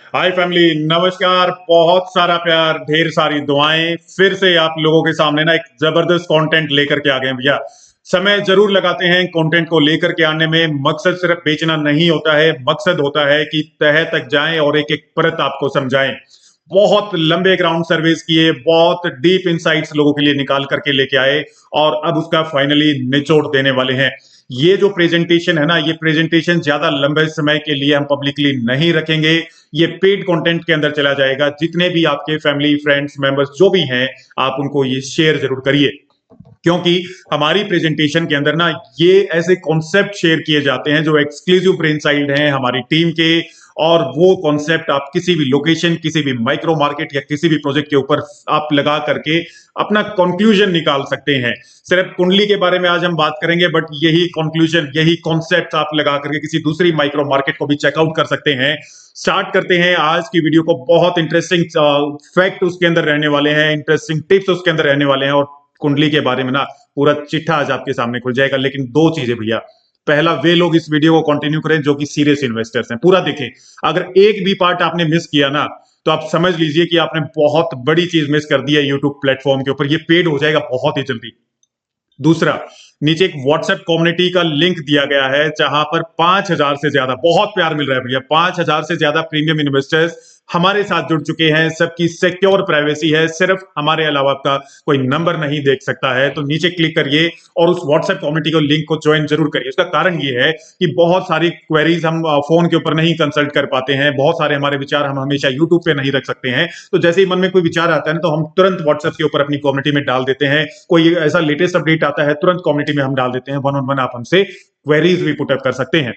हाय family, नमस्कार। बहुत सारा प्यार, ढेर सारी दुआएं। फिर से आप लोगों के सामने ना एक जबरदस्त कंटेंट लेकर के आ गए हैं भैया। समय जरूर लगाते हैं कंटेंट को लेकर के आने में। मकसद सिर्फ बेचना नहीं होता है, मकसद होता है कि तह तक जाएं और एक एक परत आपको समझाएं। बहुत लंबे ग्राउंड सर्वेस किए, बहुत डीप इंसाइट्स लोगों के लिए निकाल करके लेके आए और अब उसका फाइनली निचोड़ देने वाले हैं। ये जो प्रेजेंटेशन है ना, ये प्रेजेंटेशन ज्यादा लंबे समय के लिए हम पब्लिकली नहीं रखेंगे। ये पेड कंटेंट के अंदर चला जाएगा। जितने भी आपके फैमिली फ्रेंड्स मेंबर्स जो भी हैं, आप उनको ये शेयर जरूर करिए, क्योंकि हमारी प्रेजेंटेशन के अंदर ना ये ऐसे कॉन्सेप्ट शेयर किए जाते हैं जो एक्सक्लूसिव ब्रेन साइड हैं हमारी टीम के। और वो कॉन्सेप्ट आप किसी भी लोकेशन, किसी भी माइक्रो मार्केट या किसी भी प्रोजेक्ट के ऊपर आप लगा करके अपना कंक्लूजन निकाल सकते हैं। सिर्फ कुंडली के बारे में आज हम बात करेंगे, बट यही कंक्लूजन, यही कॉन्सेप्ट आप लगा करके किसी दूसरी माइक्रो मार्केट को भी चेकआउट कर सकते हैं। स्टार्ट करते हैं आज की वीडियो को। बहुत इंटरेस्टिंग फैक्ट उसके अंदर रहने वाले हैं, इंटरेस्टिंग टिप्स उसके अंदर रहने वाले हैं और कुंडली के बारे में ना पूरा चिट्ठा आज आपके सामने खुल जाएगा। लेकिन दो चीजें भैया। पहला, वे लोग इस वीडियो को कंटिन्यू करें जो कि सीरियस इन्वेस्टर्स हैं, पूरा देखें। अगर एक भी पार्ट आपने मिस किया ना, तो आप समझ लीजिए कि आपने बहुत बड़ी चीज मिस कर दी है यूट्यूब प्लेटफॉर्म के ऊपर। ये पेड हो जाएगा बहुत ही जल्दी। दूसरा, नीचे एक व्हाट्सएप कम्युनिटी का लिंक दिया गया है जहां पर 5,000 से ज्यादा, बहुत प्यार मिल रहा है भैया, 5,000 से ज्यादा प्रीमियम इन्वेस्टर्स हमारे साथ जुड़ चुके हैं। सबकी सिक्योर प्राइवेसी है, सिर्फ हमारे अलावा आपका कोई नंबर नहीं देख सकता है। तो नीचे क्लिक करिए और उस व्हाट्सएप कम्युनिटी को लिंक को ज्वाइन जरूर करिए। उसका कारण ये है कि बहुत सारी क्वेरीज हम फोन के ऊपर नहीं कंसल्ट कर पाते हैं। बहुत सारे हमारे विचार हम हमेशा यूट्यूब पे नहीं रख सकते हैं। तो जैसे ही मन में कोई विचार आता है ना, तो हम तुरंत व्हाट्सएप के ऊपर अपनी कम्युनिटी में डाल देते हैं। कोई ऐसा लेटेस्ट अपडेट आता है, तुरंत कम्युनिटी में हम डाल देते हैं। वन ऑन वन आप हमसे क्वेरीज भी पुटअप कर सकते हैं।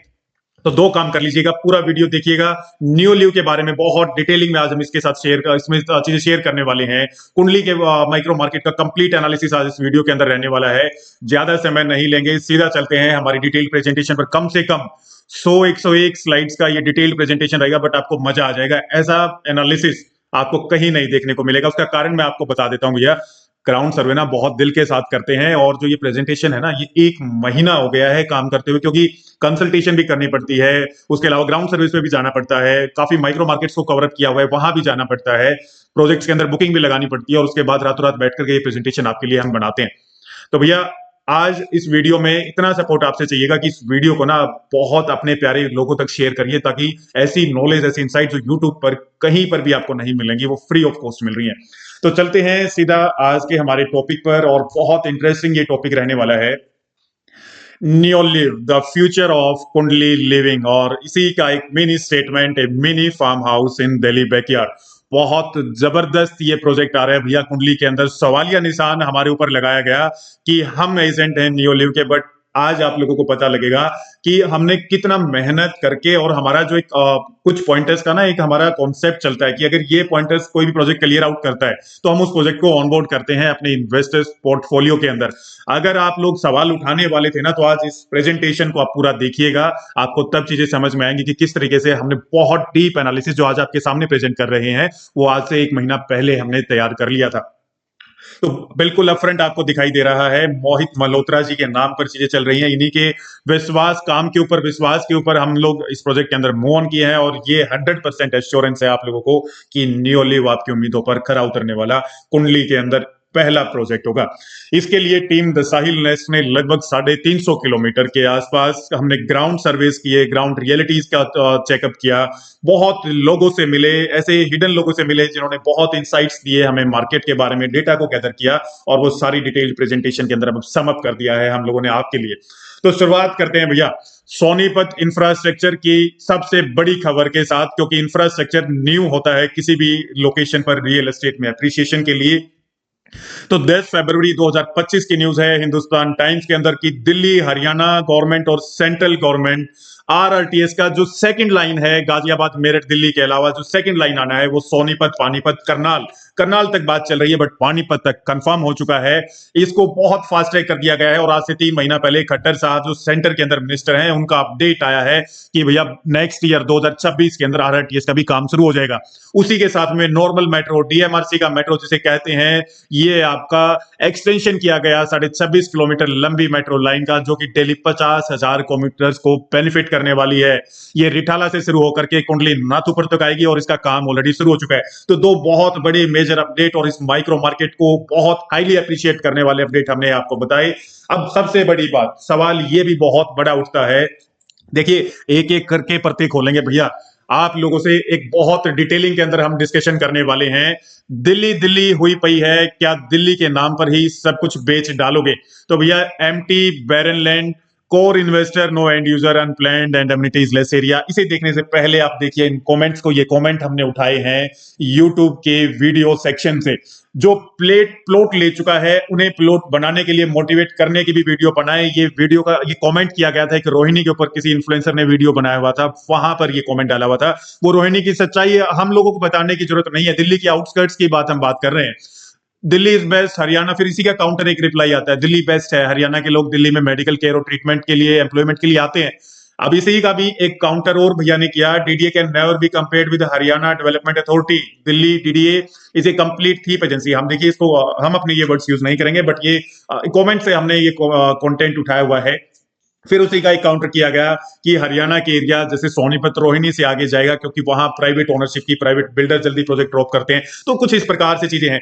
तो दो काम कर लीजिएगा, पूरा वीडियो देखिएगा। न्यू लिव के बारे में बहुत डिटेलिंग में आज हम इसके साथ इसमें चीजें शेयर करने वाले हैं। कुंडली के माइक्रो मार्केट का कंप्लीट एनालिसिस आज इस वीडियो के अंदर रहने वाला है। ज्यादा समय नहीं लेंगे, सीधा चलते हैं हमारी डिटेल प्रेजेंटेशन पर। कम से कम 100-101 स्लाइड्स का ये डिटेल प्रेजेंटेशन रहेगा, बट आपको मजा आ जाएगा। ऐसा एनालिसिस आपको कहीं नहीं देखने को मिलेगा। उसका कारण मैं आपको बता देता हूं भैया। ग्राउंड सर्वे ना बहुत दिल के साथ करते हैं, और जो ये प्रेजेंटेशन है ना, ये 1 महीना हो गया है काम करते हुए, क्योंकि कंसल्टेशन भी करनी पड़ती है। उसके अलावा ग्राउंड सर्विस पे भी जाना पड़ता है, काफी माइक्रो मार्केट्स को कवर अप किया हुआ है, वहां भी जाना पड़ता है, प्रोजेक्ट्स के अंदर बुकिंग भी लगानी पड़ती है, और उसके बाद रातों रात बैठ करके ये प्रेजेंटेशन आपके लिए हम बनाते हैं। तो भैया, आज इस वीडियो में इतना सपोर्ट आपसे चाहिएगा कि इस वीडियो को ना बहुत अपने प्यारे लोगों तक शेयर करिए, ताकि ऐसी नॉलेज, ऐसी इंसाइट जो यूट्यूब पर कहीं पर भी आपको नहीं मिलेंगी, वो फ्री ऑफ कॉस्ट मिल रही है। तो चलते हैं सीधा आज के हमारे टॉपिक पर, और बहुत इंटरेस्टिंग ये टॉपिक रहने वाला है। Neoliv, the future of Kundli living, और इसी का एक mini statement, a mini farm house in Delhi backyard. बहुत जबरदस्त ये प्रोजेक्ट आ रहा है भैया। कुंडली के अंदर सवालिया निशान हमारे ऊपर लगाया गया कि हम एजेंट हैं नियोलिव के, बट आज आप लोगों को पता लगेगा कि हमने कितना मेहनत करके, और हमारा जो एक कुछ पॉइंटर्स का ना एक हमारा कॉन्सेप्ट चलता है कि अगर ये पॉइंटर्स कोई भी प्रोजेक्ट क्लियर आउट करता है, तो हम उस प्रोजेक्ट को ऑनबोर्ड करते हैं अपने इन्वेस्टर्स पोर्टफोलियो के अंदर। अगर आप लोग सवाल उठाने वाले थे ना, तो आज इस प्रेजेंटेशन को आप पूरा देखिएगा। आपको तब चीजें समझ में आएंगी कि किस तरीके से हमने बहुत डीप एनालिसिस जो आज आपके सामने प्रेजेंट कर रहे हैं, वो आज से 1 महीना पहले हमने तैयार कर लिया था। तो बिल्कुल अपफ्रंट आपको दिखाई दे रहा है, मोहित मल्होत्रा जी के नाम पर चीजें चल रही हैं। इन्हीं के विश्वास, काम के ऊपर विश्वास के ऊपर हम लोग इस प्रोजेक्ट के अंदर मूव ऑन किए हैं, और ये 100% एश्योरेंस है आप लोगों को कि नियोलिव आपकी उम्मीदों पर खरा उतरने वाला कुंडली के अंदर पहला प्रोजेक्ट होगा। इसके लिए टीम द साहिल नेस्ट ने लगभग 350 किलोमीटर के आसपास हमने ग्राउंड सर्वेस किए, ग्राउंड रियलिटीज का चेकअप किया, बहुत लोगों से मिले, ऐसे हिडन लोगों से मिले जिन्होंने बहुत इंसाइट्स दिए हमें मार्केट के बारे में, डेटा को गैदर किया, और वो सारी डिटेल प्रेजेंटेशन के अंदर अब सम अप कर दिया है हम लोगों ने आपके लिए। तो शुरुआत करते हैं भैया सोनीपत इंफ्रास्ट्रक्चर की सबसे बड़ी खबर के साथ, क्योंकि इंफ्रास्ट्रक्चर न्यू होता है किसी भी लोकेशन पर रियल एस्टेट में अप्रिसिएशन के लिए। तो 10 फरवरी 2025 की न्यूज है हिंदुस्तान टाइम्स के अंदर की दिल्ली हरियाणा गवर्नमेंट और सेंट्रल गवर्नमेंट आरआरटीएस का जो सेकंड लाइन है, गाजियाबाद मेरठ दिल्ली के अलावा जो सेकंड लाइन आना है, वो सोनीपत, पानीपत, करनाल, करनाल तक बात चल रही है, बट पानीपत तक कंफर्म हो चुका है। इसको बहुत फास्ट ट्रैक कर दिया गया है, और आज से 3 महीना पहले खट्टर साहब जो सेंटर के अंदर मिनिस्टर हैं, उनका अपडेट आया है कि भैया नेक्स्ट ईयर 2026 के अंदर आरआरटीएस का भी काम शुरू हो जाएगा। उसी के साथ में नॉर्मल मेट्रो, डीएमआरसी का मेट्रो जिसे कहते हैं, ये आपका एक्सटेंशन किया गया 26.5 किलोमीटर लंबी मेट्रो लाइन का, जो कि डेली 50,000 किलोमीटर्स को बेनिफिट करने वाली है। ये रिठाला से शुरू होकर के कुंडली नाथुपर तक आएगी और इसका काम ऑलरेडी शुरू हो चुका है। तो दो बहुत बड़े मेजर अपडेट और इस माइक्रो मार्केट को बहुत हाईली अप्रिशिएट करने वाले अपडेट हमने आपको बताए। अब सबसे बड़ी बात, सवाल ये भी बहुत बड़ा उठता है, देखिए एक एक करके परते खोलेंगे भैया, आप लोगों से एक बहुत डिटेलिंग के अंदर हम डिस्कशन करने वाले हैं। दिल्ली दिल्ली हुई पई है, क्या दिल्ली के नाम पर ही सब कुछ बेच डालोगे? तो भैया empty barren land, core investor, no end user, unplanned and amenities less area. इसे देखने से पहले आप देखिए इन कमेंट्स को, ये कमेंट हमने उठाए हैं यूट्यूब के वीडियो सेक्शन से। जो प्लॉट ले चुका है उन्हें प्लॉट बनाने के लिए मोटिवेट करने की भी वीडियो बनाए। ये वीडियो का ये कमेंट किया गया था एक रोहिणी के ऊपर, किसी इन्फ्लुएंसर ने वीडियो बनाया हुआ था, वहां पर ये कमेंट डाला हुआ था। वो रोहिणी की सच्चाई हम लोगों को बताने की जरूरत नहीं है, दिल्ली की आउटस्कर्ट्स की बात हम बात कर रहे हैं। दिल्ली इज बेस्ट, हरियाणा, फिर इसी का काउंटर एक रिप्लाई आता है, दिल्ली बेस्ट है, हरियाणा के लोग दिल्ली में मेडिकल केयर और ट्रीटमेंट के लिए, एम्प्लॉयमेंट के लिए आते हैं। अब इसी का भी एक काउंटर और भैया ने किया, DDA can never be compared with Haryana development authority. Delhi DDA is a complete thief agency. हम देखिए इसको, हम अपने ये वर्ड्स यूज नहीं करेंगे, बट ये कमेंट से हमने ये कंटेंट उठाया हुआ है। फिर उसी का एक काउंटर किया गया कि हरियाणा के एरिया जैसे सोनीपत, रोहिणी से आगे जाएगा क्योंकि वहां प्राइवेट ओनरशिप की, प्राइवेट बिल्डर जल्दी प्रोजेक्ट ड्रॉप करते हैं। तो कुछ इस प्रकार से चीजें हैं।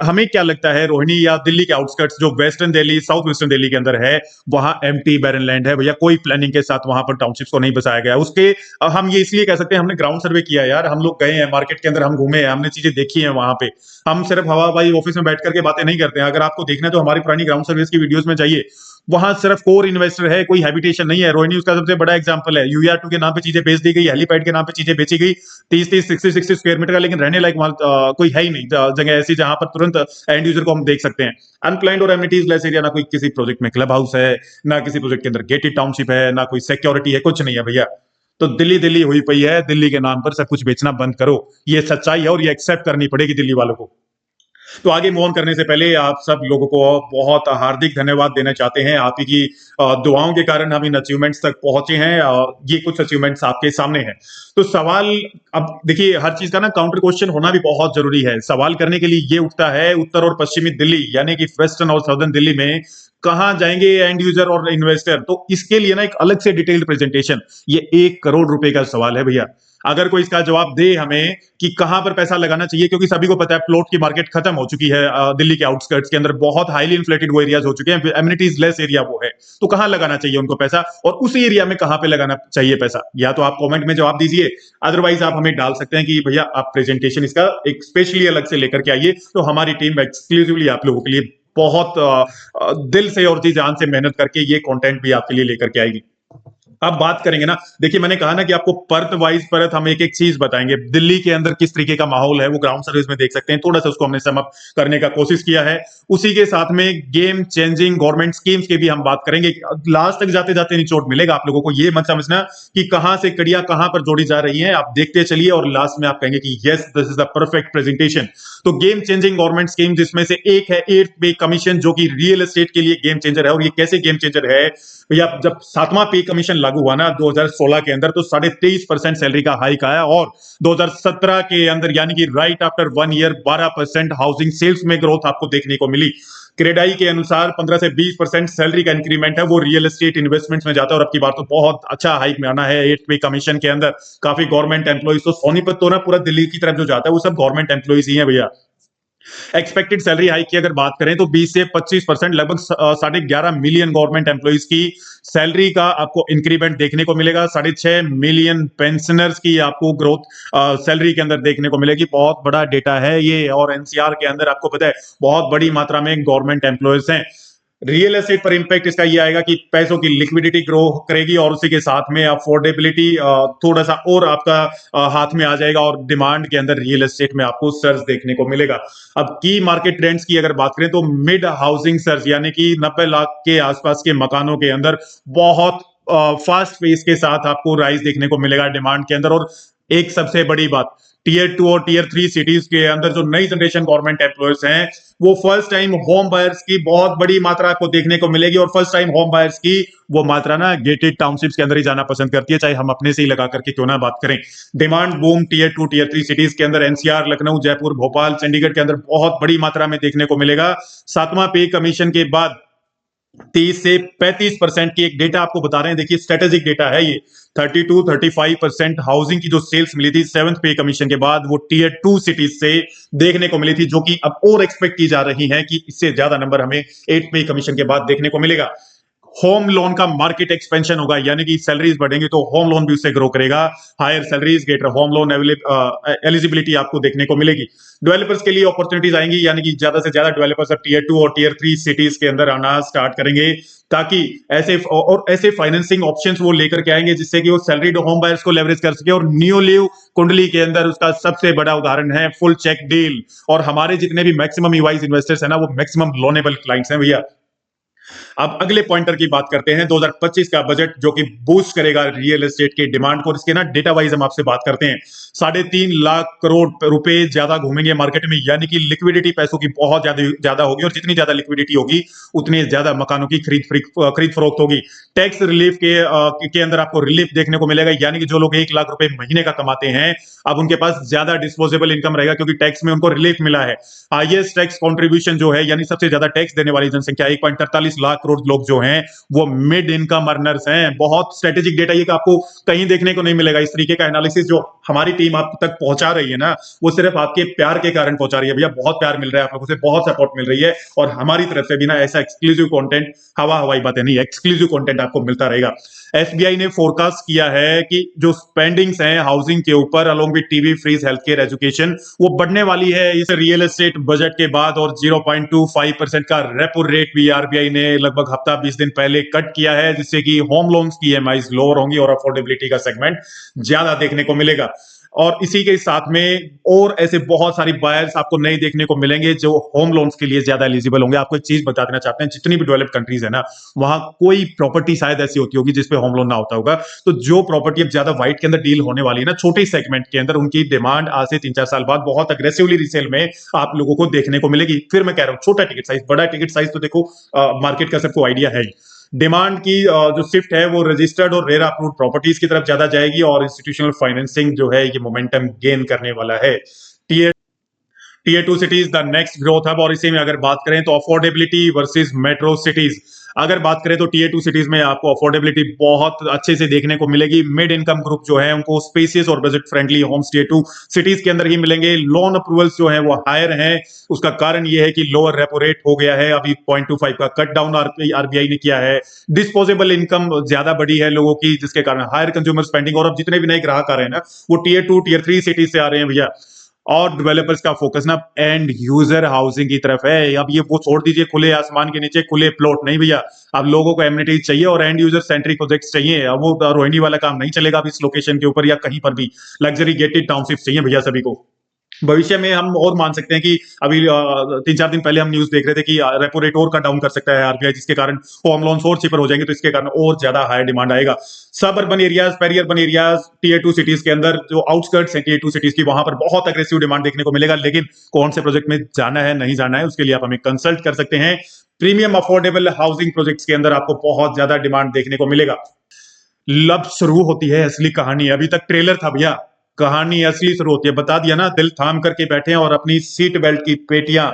हमें क्या लगता है, रोहिणी या दिल्ली के आउटस्कर्ट्स जो western Delhi, south western Delhi के अंदर है, वहां एम्प्टी बैरन लैंड है भैया, कोई प्लानिंग के साथ वहां पर टाउनशिप्स को नहीं बसाया गया। उसके हम ये इसलिए कह सकते हैं, हमने ग्राउंड सर्वे किया यार, हम लोग गए हैं मार्केट के अंदर, हम घूमे हैं, हमने चीजें देखी हैं वहां पे। हम सिर्फ हवाबाई ऑफिस में बैठ करके बातें नहीं करते हैं। अगर आपको देखना है तो हमारी पुरानी ग्राउंड सर्विस की वीडियोस में जाइए, वहां सिर्फ कोर इन्वेस्टर है, कोई हैबिटेशन नहीं है। रोहिणी उसका सबसे बड़ा एग्जांपल है। यूआर 2 के नाम पे चीजें बेच दी गई, हेलीपैड के नाम पे चीजें बेची गई, 30 60 स्क्वायर मीटर का, लेकिन रहने लायक कोई है ही नहीं जगह ऐसी जहां पर तुरंत एंड यूजर को हम देख सकते हैं। अनप्लान्ड और एमिनिटीज लेस एरिया, ना कोई किसी प्रोजेक्ट में क्लब हाउस है, ना किसी प्रोजेक्ट के अंदर गेटेड टाउनशिप है, ना कोई सिक्योरिटी है, कुछ नहीं है भैया। तो दिल्ली दिल्ली हुई पई है, दिल्ली के नाम पर सब कुछ बेचना बंद करो, ये सच्चाई है और ये एक्सेप्ट करनी पड़ेगी दिल्ली वालों को। तो आगे मूव ऑन करने से पहले आप सब लोगों को बहुत हार्दिक धन्यवाद देना चाहते हैं। आप ही की दुआओं के कारण हम इन अचीवमेंट्स तक पहुंचे हैं और ये कुछ अचीवमेंट्स आपके सामने हैं। तो सवाल, अब देखिए हर चीज का ना काउंटर क्वेश्चन होना भी बहुत जरूरी है। सवाल करने के लिए ये उठता है, उत्तर और पश्चिमी दिल्ली यानी कि वेस्टर्न और साउदर्न दिल्ली में कहां जाएंगे एंड यूजर और इन्वेस्टर? तो इसके लिए ना एक अलग से डिटेल्ड प्रेजेंटेशन, ये 1 करोड़ रुपए का सवाल है भैया। अगर कोई इसका जवाब दे हमें कि कहां पर पैसा लगाना चाहिए, क्योंकि सभी को पता है प्लॉट की मार्केट खत्म हो चुकी है, दिल्ली के आउटस्कर्ट्स के अंदर बहुत हाईली इन्फ्लेटेड वो एरियाज हो चुके हैं, एमिनिटीज लेस एरिया वो है। तो कहां लगाना चाहिए उनको पैसा, और उसी एरिया में कहां पे लगाना चाहिए पैसा, या तो आप कमेंट में जवाब दीजिए, अदरवाइज आप हमें डाल सकते हैं कि भैया आप प्रेजेंटेशन इसका एक स्पेशली अलग से लेकर के आइए। तो हमारी टीम एक्सक्लूसिवली आप लोगों के लिए बहुत दिल से और जी जान से मेहनत करके ये कंटेंट भी आपके लिए लेकर के आएगी। अब बात करेंगे ना, देखिए मैंने कहा ना कि आपको परत वाइज परत हम एक एक चीज बताएंगे। दिल्ली के अंदर किस तरीके का माहौल है वो ग्राउंड सर्विस में देख सकते हैं, थोड़ा सा उसको हमने सम अप करने का कोशिश किया है। उसी के साथ में गेम चेंजिंग गवर्नमेंट स्कीम्स की भी हम बात करेंगे। लास्ट तक जाते जाते निचोड़ मिलेगा आप लोगों को, ये मत समझना कि कहां से कड़ियां कहां पर जोड़ी जा रही हैं। आप देखते चलिए और लास्ट में आप कहेंगे कि yes this is the perfect presentation. तो गेम चेंजिंग गवर्नमेंट स्कीम, जिसमें से एक है 8th पे कमीशन, जो कि रियल एस्टेट के लिए गेम चेंजर है। और ये कैसे गेम चेंजर है भैया, जब 7वां पे कमीशन लागू हुआ ना 2016 के अंदर, तो 23.5% सैलरी का हाइक आया, और 2017 के अंदर यानी कि right after 1 year 12% housing sales में ग्रोथ आपको देखने को मिली। क्रेडाई के अनुसार 15 से 20% सैलरी का इंक्रीमेंट है वो रियल एस्टेट इन्वेस्टमेंट्स में जाता है। और अब की बार तो बहुत अच्छा हाइक में आना है 8th पे कमीशन के अंदर, काफी गवर्नमेंट एम्प्लॉइज। तो सोनीपत तो ना पूरा दिल्ली की तरफ जो जाता है वो सब गवर्नमेंट एम्प्लॉइज ही है भैया। एक्सपेक्टेड सैलरी हाइक की अगर बात करें तो 20 से 25%, लगभग 11.5 मिलियन गवर्नमेंट एम्प्लॉइज की सैलरी का आपको इंक्रीमेंट देखने को मिलेगा। 6.5 मिलियन पेंशनर्स की आपको ग्रोथ सैलरी के अंदर देखने को मिलेगी। बहुत बड़ा डेटा है ये, और एनसीआर के अंदर आपको पता है बहुत बड़ी मात्रा में गवर्नमेंट एम्प्लॉइज हैं। रियल एस्टेट पर इंपैक्ट इसका ये आएगा कि पैसों की लिक्विडिटी ग्रो करेगी, और उसी के साथ में अफोर्डेबिलिटी थोड़ा सा और आपका हाथ में आ जाएगा, और डिमांड के अंदर रियल एस्टेट में आपको सर्ज देखने को मिलेगा। अब की मार्केट ट्रेंड्स की अगर बात करें तो मिड हाउसिंग सर्ज यानी कि 90 लाख के आसपास के मकानों के अंदर बहुत फास्ट पेस के साथ आपको राइज देखने को मिलेगा डिमांड के अंदर। और एक सबसे बड़ी बात, टियर 2 और टियर 3 सिटीज के अंदर जो नई जनरेशन गवर्नमेंट एम्प्लॉयज हैं, वो फर्स्ट टाइम होम बायर्स की बहुत बड़ी मात्रा आपको देखने को मिलेगी। और फर्स्ट टाइम होम बायर्स की वो मात्रा ना गेटेड टाउनशिप्स के अंदर ही जाना पसंद करती है, चाहे हम अपने से ही लगा करके क्यों ना बात करें। Demand boom tier 2 tier 3 cities के अंदर एनसीआर, लखनऊ, जयपुर, भोपाल, चंडीगढ़ के अंदर बहुत बड़ी मात्रा में देखने को मिलेगा। 7वां पे कमीशन के बाद 30 से 35% की एक डेटा आपको बता रहे हैं, देखिए स्ट्रेटेजिक डेटा है ये, 32-35% हाउसिंग की जो सेल्स मिली थी 7th पे कमीशन के बाद, वो टीयर 2 सिटीज से देखने को मिली थी, जो कि अब और एक्सपेक्ट की जा रही है कि इससे ज्यादा नंबर हमें 8th पे कमीशन के बाद देखने को मिलेगा। होम लोन का मार्केट एक्सपेंशन होगा, यानी कि सैलरीज बढ़ेंगी तो होम लोन भी उससे ग्रो करेगा। Higher salaries greater home loan eligibility आपको देखने को मिलेगी। डेवलपर्स के लिए अपॉर्चुनिटीज आएंगी, यानी कि ज्यादा से ज्यादा डेवलपर्स अब टीयर 2 और टीयर 3 सिटीज के अंदर आना स्टार्ट करेंगे, ताकि ऐसे फाइनेंसिंग ऑप्शंस वो लेकर के आएंगे जिससे कि वो सैलरीड होम बायर्स को लेवरेज कर सके। और न्यू लिव कुंडली के अंदर उसका सबसे बड़ा उदाहरण है फुल चेक डील। और हमारे जितने भी मैक्सिमम ईवाइज इन्वेस्टर्स है ना, वो मैक्सिमम लोनेबल क्लाइंट्स हैं भैया। अब अगले पॉइंटर की बात करते हैं, 2025 का बजट जो कि बूस्ट करेगा रियल एस्टेट की डिमांड को। इसके ना डेटा वाइज हम आपसे बात करते हैं, 3.5 लाख करोड़ रुपए ज्यादा घूमेंगे मार्केट में, यानी कि लिक्विडिटी पैसों की बहुत ज्यादा होगी। और जितनी ज्यादा लिक्विडिटी होगी उतनी ज्यादा मकानों की खरीद फरोख्त होगी। टैक्स रिलीफ के अंदर आपको रिलीफ देखने को मिलेगा, यानी कि जो लोग 1 लाख रुपए महीने का कमाते हैं, अब उनके पास ज्यादा डिस्पोजेबल इनकम रहेगा, क्योंकि टैक्स में उनको रिलीफ मिला है। हाईएस्ट टैक्स कंट्रीब्यूशन जो है, यानी सबसे ज्यादा टैक्स देने वाली जनसंख्या 1.43 लाख करोड़ लोग जो हैं, वो मिड इनकम अर्नर्स हैं। बहुत स्ट्रेटेजिक डेटा ये कि आपको कहीं देखने को नहीं मिलेगा। इस तरीके का एनालिसिस जो हमारी टीम आप तक पहुंचा रही है ना, वो सिर्फ आपके प्यार के कारण पहुंचा रही है भैया। बहुत प्यार मिल रहा है आप लोगों से, बहुत सपोर्ट मिल रही है, और हमारी तरफ से भी ना ऐसा एक्सक्लूसिव कंटेंट, हवाई बातें नहीं, एक्सक्लूसिव कंटेंट आपको मिलता रहेगा। एसबीआई ने फोरकास्ट किया है कि जो स्पेंडिंग्स हैं हाउसिंग के ऊपर, along with TV, fridge, health care, education, वो बढ़ने वाली है इस रियल एस्टेट बजट के बाद। और 0.25% का रेपो रेट भी आरबीआई ने लगभग हफ्ता 20 दिन पहले कट किया है, जिससे कि होम लोन्स की ईएमआईज लोअर होंगी और अफोर्डेबिलिटी का सेगमेंट ज्यादा देखने को मिलेगा। और इसी के साथ में और ऐसे बहुत सारी बायर्स आपको नए देखने को मिलेंगे जो होम लोन्स के लिए ज्यादा एलिजिबल होंगे। आपको एक चीज बता देना चाहते हैं, जितनी भी डेवलप्ड कंट्रीज है ना, वहां कोई प्रॉपर्टी शायद ऐसी होती होगी जिसपे होम लोन ना होता होगा। तो जो प्रॉपर्टी अब ज्यादा व्हाइट के अंदर डील होने वाली है ना, छोटे सेगमेंट के अंदर, उनकी डिमांड आज से 3-4 साल बाद बहुत अग्रेसिवली रीसेल में आप लोगों को देखने को मिलेगी। फिर मैं कह रहा हूं, छोटा टिकट साइज, बड़ा टिकट साइज तो देखो मार्केट का सबको आइडिया है ही। डिमांड की जो शिफ्ट है वो रजिस्टर्ड और रेरा अप्रूव्ड प्रॉपर्टीज की तरफ ज्यादा जाएगी, और इंस्टीट्यूशनल फाइनेंसिंग जो है ये मोमेंटम गेन करने वाला है। Tier 2 cities the next growth hub. और इसी में अगर बात करें तो अफोर्डेबिलिटी वर्सेस मेट्रो सिटीज, अगर बात करें तो टीयर 2 सिटीज में आपको अफोर्डेबिलिटी बहुत अच्छे से देखने को मिलेगी। मिड इनकम ग्रुप जो है उनको स्पेसियस और budget friendly homes tier 2 cities के अंदर ही मिलेंगे। लोन अप्रूवल्स जो है वो हायर हैं, उसका कारण ये है कि लोअर रेपो रेट हो गया है, अभी 0.25 का कट डाउन आरबीआई ने किया है। डिस्पोजेबल इनकम ज्यादा बढ़ी है लोगों की, जिसके कारण हायर कंज्यूमर स्पेंडिंग। और अब जितने भी नए ग्राहक आ रहे हैं ना, वो टीयर 2 टीयर 3 सिटीज से आ रहे हैं भैया। और डेवलपर्स का फोकस ना एंड यूजर हाउसिंग की तरफ है। अब ये वो छोड़ दीजिए खुले आसमान के नीचे खुले प्लॉट नहीं भैया, अब लोगों को एमिनिटीज चाहिए और एंड यूजर सेंट्रिक प्रोजेक्ट्स चाहिए। अब वो रोहिणी वाला काम नहीं चलेगा अब इस लोकेशन के ऊपर या कहीं पर भी। लग्जरी गेटेड टाउनशिप चाहिए भैया सभी को। भविष्य में हम और मान सकते हैं कि अभी 3-4 दिन पहले हम न्यूज देख रहे थे कि रेपो रेट और कट डाउन कर सकता है आरबीआई, जिसके कारण होम लोन्स और चीपर हो जाएंगे, तो इसके कारण और ज्यादा हाई डिमांड आएगा। Suburban areas, peri urban areas, tier 2 cities के अंदर जो आउटस्कर्ट्स हैं टीयर 2 सिटीज की, वहां पर बहुत अग्रेसिव डिमांड देखने को मिलेगा। लेकिन कौन से प्रोजेक्ट में जाना है नहीं जाना है उसके लिए आप हमें कंसल्ट कर सकते हैं। प्रीमियम अफोर्डेबल हाउसिंग प्रोजेक्ट्स के अंदर आपको बहुत ज्यादा डिमांड देखने को मिलेगा। लब शुरू होती है असली कहानी, अभी तक ट्रेलर था भैया, कहानी असली शुरू होती है। बता दिया ना, दिल थाम करके बैठे हैं और अपनी सीट बेल्ट की पेटियां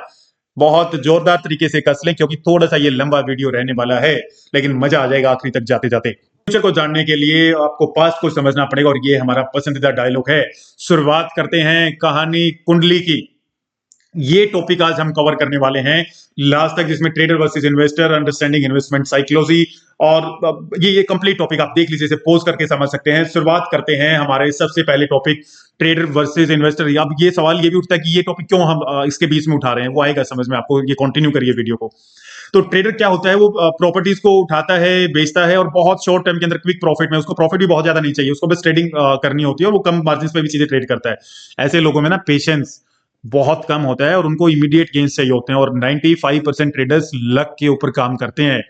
बहुत जोरदार तरीके से कस लें, क्योंकि थोड़ा सा ये लंबा वीडियो रहने वाला है, लेकिन मजा आ जाएगा आखिरी तक जाते जाते। फ्यूचर को जानने के लिए आपको पास्ट को समझना पड़ेगा, और ये हमारा पसंदीदा डायलॉग है। शुरुआत करते हैं कहानी कुंडली की। ये टॉपिक आज हम कवर करने वाले हैं लास्ट तक, जिसमें trader versus investor, understanding investment psychology, और ये कंप्लीट टॉपिक आप देख लीजिए, इसे पॉज करके समझ सकते हैं। शुरुआत करते हैं हमारे सबसे पहले टॉपिक ट्रेडर वर्सेस इन्वेस्टर। अब ये सवाल ये भी उठता है कि ये टॉपिक क्यों हम इसके बीच में उठा रहे हैं, वो आएगा समझ में आपको, ये कंटिन्यू करिए वीडियो को। तो ट्रेडर क्या होता है, वो प्रॉपर्टीज को उठाता है, बेचता है, और बहुत शॉर्ट टाइम के अंदर क्विक प्रॉफिट में, उसको प्रॉफिट भी बहुत ज्यादा नहीं चाहिए, उसको बस ट्रेडिंग करनी होती है, और वो कम मार्जिन पे भी चीजें ट्रेड करता है। ऐसे लोगों में ना पेशेंस बहुत कम होता है और उनको इमीडिएट गेन्स चाहिए होते हैं। और 95% ट्रेडर्स लक के ऊपर काम करते हैं,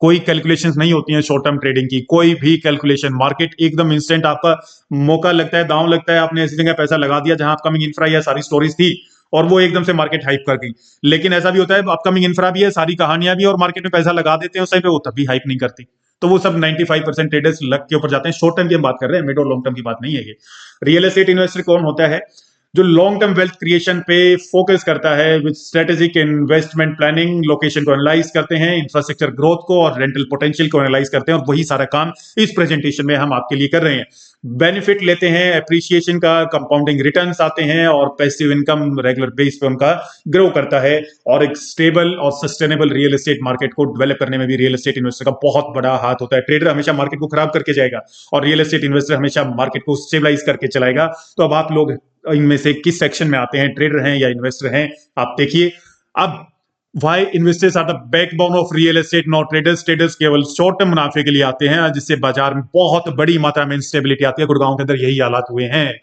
कोई कैलकुलेशंस नहीं होती हैं शॉर्ट टर्म ट्रेडिंग की, कोई भी कैलकुलेशन। मार्केट एकदम इंस्टेंट आपका मौका लगता है, दांव लगता है, आपने ऐसी जगह पैसा लगा दिया जहां अपकमिंग इंफ्रा या सारी स्टोरीज थी, और वो एकदम से मार्केट हाइप कर गई। लेकिन ऐसा भी होता है अपकमिंग इंफ्रा भी है, सारी कहानियां भी, और मार्केट में पैसा लगा देते हैं उस टाइम पे, वो तब भी हाइप नहीं करती। तो वो सब 95% ट्रेडर्स लक के ऊपर जाते हैं। शॉर्ट टर्म की हम बात कर रहे हैं, मिड और लॉन्ग टर्म की बात नहीं है ये। रियल एस्टेट इन्वेस्टर कौन होता है? जो लॉन्ग टर्म वेल्थ क्रिएशन पे फोकस करता है, with strategic investment planning, location को एनालाइज करते हैं, इंफ्रास्ट्रक्चर ग्रोथ को और रेंटल पोटेंशियल को एनालाइज करते हैं, और वही सारा काम इस प्रेजेंटेशन में हम आपके लिए कर रहे हैं। बेनिफिट लेते हैं एप्रिसिएशन का, कंपाउंडिंग रिटर्न्स आते हैं, और पैसिव इनकम रेगुलर बेस पे उनका ग्रो करता है। और एक स्टेबल और सस्टेनेबल रियल एस्टेट मार्केट को डेवलप करने में भी रियल एस्टेट इन्वेस्टर का बहुत बड़ा हाथ होता है। ट्रेडर हमेशा मार्केट को खराब करके जाएगा और रियल एस्टेट इन्वेस्टर हमेशा मार्केट को स्टेबलाइज करके चलाएगा। तो अब आप लोग इनमें से किस सेक्शन में आते हैं, ट्रेडर हैं या इन्वेस्टर हैं, आप देखिए। अब why investors are the backbone of real estate, not traders. Traders केवल शॉर्ट टर्म मुनाफे के लिए आते हैं, जिससे बाजार में बहुत बड़ी मात्रा में इंस्टेबिलिटी आती है। गुड़गांव के अंदर यही हालात हुए हैं।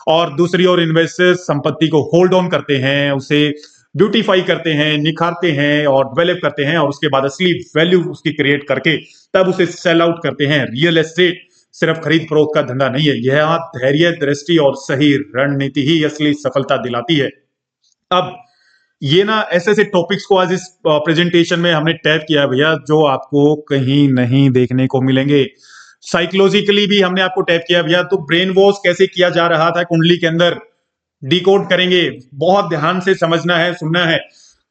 और दूसरी ओर इन्वेस्टर्स संपत्ति को होल्ड ऑन करते हैं, उसे ब्यूटीफाई करते हैं, निखारते हैं और डेवलप करते हैं, और उसके बाद असली वैल्यू उसकी क्रिएट करके तब उसे सेल आउट करते हैं। रियल एस्टेट सिर्फ खरीद फरोख्त का धंधा नहीं है, यह धैर्य, दृष्टि और सही रणनीति ही असली सफलता दिलाती है। अब ये ना ऐसे ऐसे टॉपिक्स को आज इस प्रेजेंटेशन में हमने टैप किया है भैया, जो आपको कहीं नहीं देखने को मिलेंगे। साइकोलॉजिकली भी हमने आपको टैप किया भैया, तो ब्रेन वॉश कैसे किया जा रहा था कुंडली के अंदर, डिकोड करेंगे। बहुत ध्यान से समझना है, सुनना है।